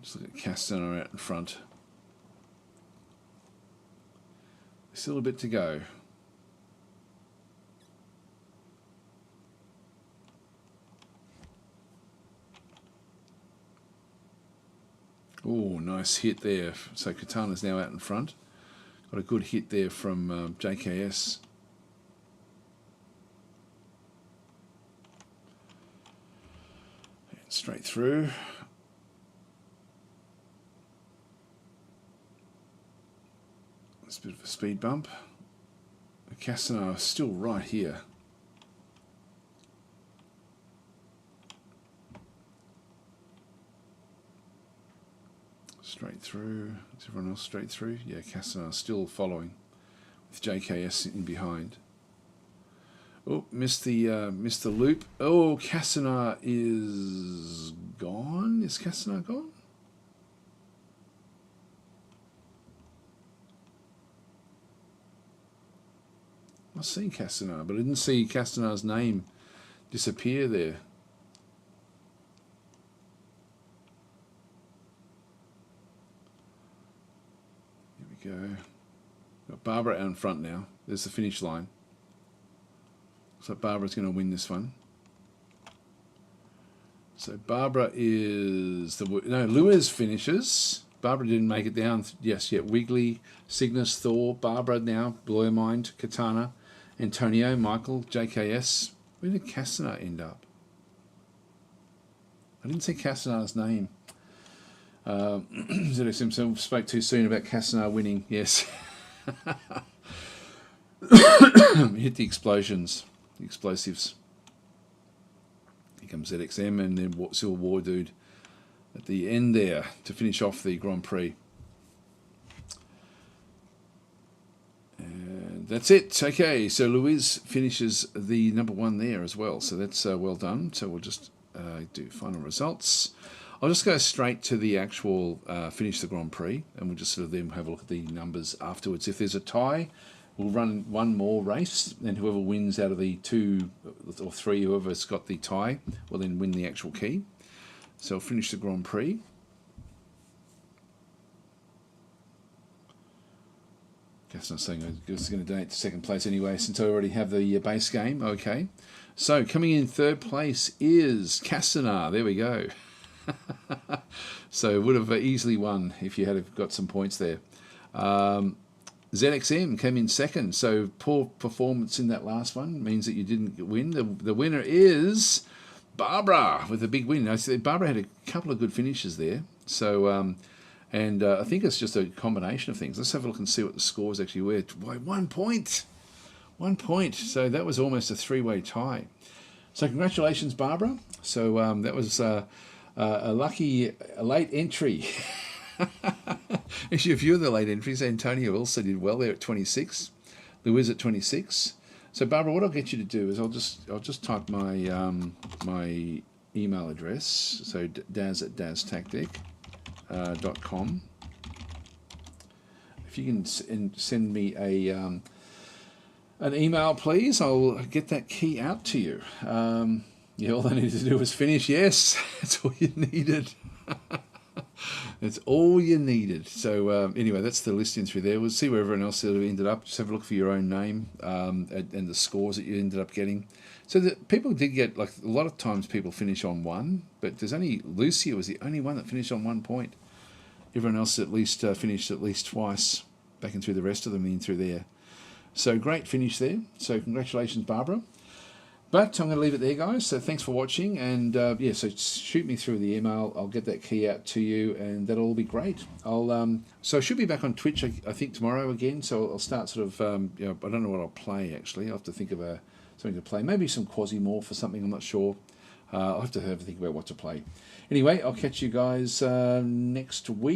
Just look at Castanar out in front. Still a bit to go. Oh, nice hit there. So Katana's now out in front. Got a good hit there from JKS. And straight through. It's a bit of a speed bump. Castanar is still right here. Straight through. Is everyone else straight through? Yeah, Castanar still following with JKS in behind. Oh, missed the loop. Oh, Castanar is gone. Is Castanar gone? I've seen Castanar, but I didn't see Castanar's name disappear there. we go. Got Barbara out in front now. There's the finish line. So Barbara's going to win this one. So Barbara is Lewis finishes. Barbara didn't make it down yes yet. Wiggly, Cygnus, Thor, Barbara now, Blurmind, Katana, Antonio, Michael, JKS. Where did Castaner end up? I didn't see Castaner's name. ZX himself spoke too soon about Castaner winning. Yes. Hit the explosions, the explosives. Here comes ZXM and then Silver War Dude at the end there to finish off the Grand Prix. And that's it. Okay, so Louise finishes the #1 there as well. So that's well done. So we'll just do final results. I'll just go straight to the actual finish the Grand Prix, and we'll just sort of then have a look at the numbers afterwards. If there's a tie, we'll run one more race, and whoever wins out of the 2 or 3, whoever's got the tie, will then win the actual key. So I'll finish the Grand Prix. Guess I'm saying I'm just going to donate to second place anyway, since I already have the base game. Okay. So coming in third place is Castaner. There we go. So would have easily won if you had got some points there. ZXM came in second, so poor performance in that last one means that you didn't win. The winner is Barbara with a big win. I said Barbara had a couple of good finishes there. So and I think it's just a combination of things. Let's have a look and see what the scores actually were. By 1 point. 1 point. So that was almost a 3-way tie. So congratulations, Barbara. So that was a lucky late entry. Actually, a few of the late entries. Antonio also did well there at 26. Louise at 26. So Barbara, what I'll get you to do is I'll just type my my email address. So daz@daztactic.com. If you can send me an email, please, I'll get that key out to you. Yeah, all I needed to do was finish. Yes, that's all you needed. That's all you needed. So anyway, that's the listing through there. We'll see where everyone else ended up. Just have a look for your own name and the scores that you ended up getting. So that people did get, like a lot of times people finish on 1, but there's only Lucia was the only one that finished on 1 point. Everyone else at least finished at least twice, back and through the rest of them in through there. So great finish there. So congratulations, Barbara. But I'm going to leave it there, guys. So thanks for watching. And yeah, so shoot me through the email. I'll get that key out to you, and that'll all be great. So I should be back on Twitch, I think, tomorrow again. So I'll start sort of, I don't know what I'll play, actually. I'll have to think of something to play. Maybe some Quasimorph or something. I'm not sure. I'll have to think about what to play. Anyway, I'll catch you guys next week.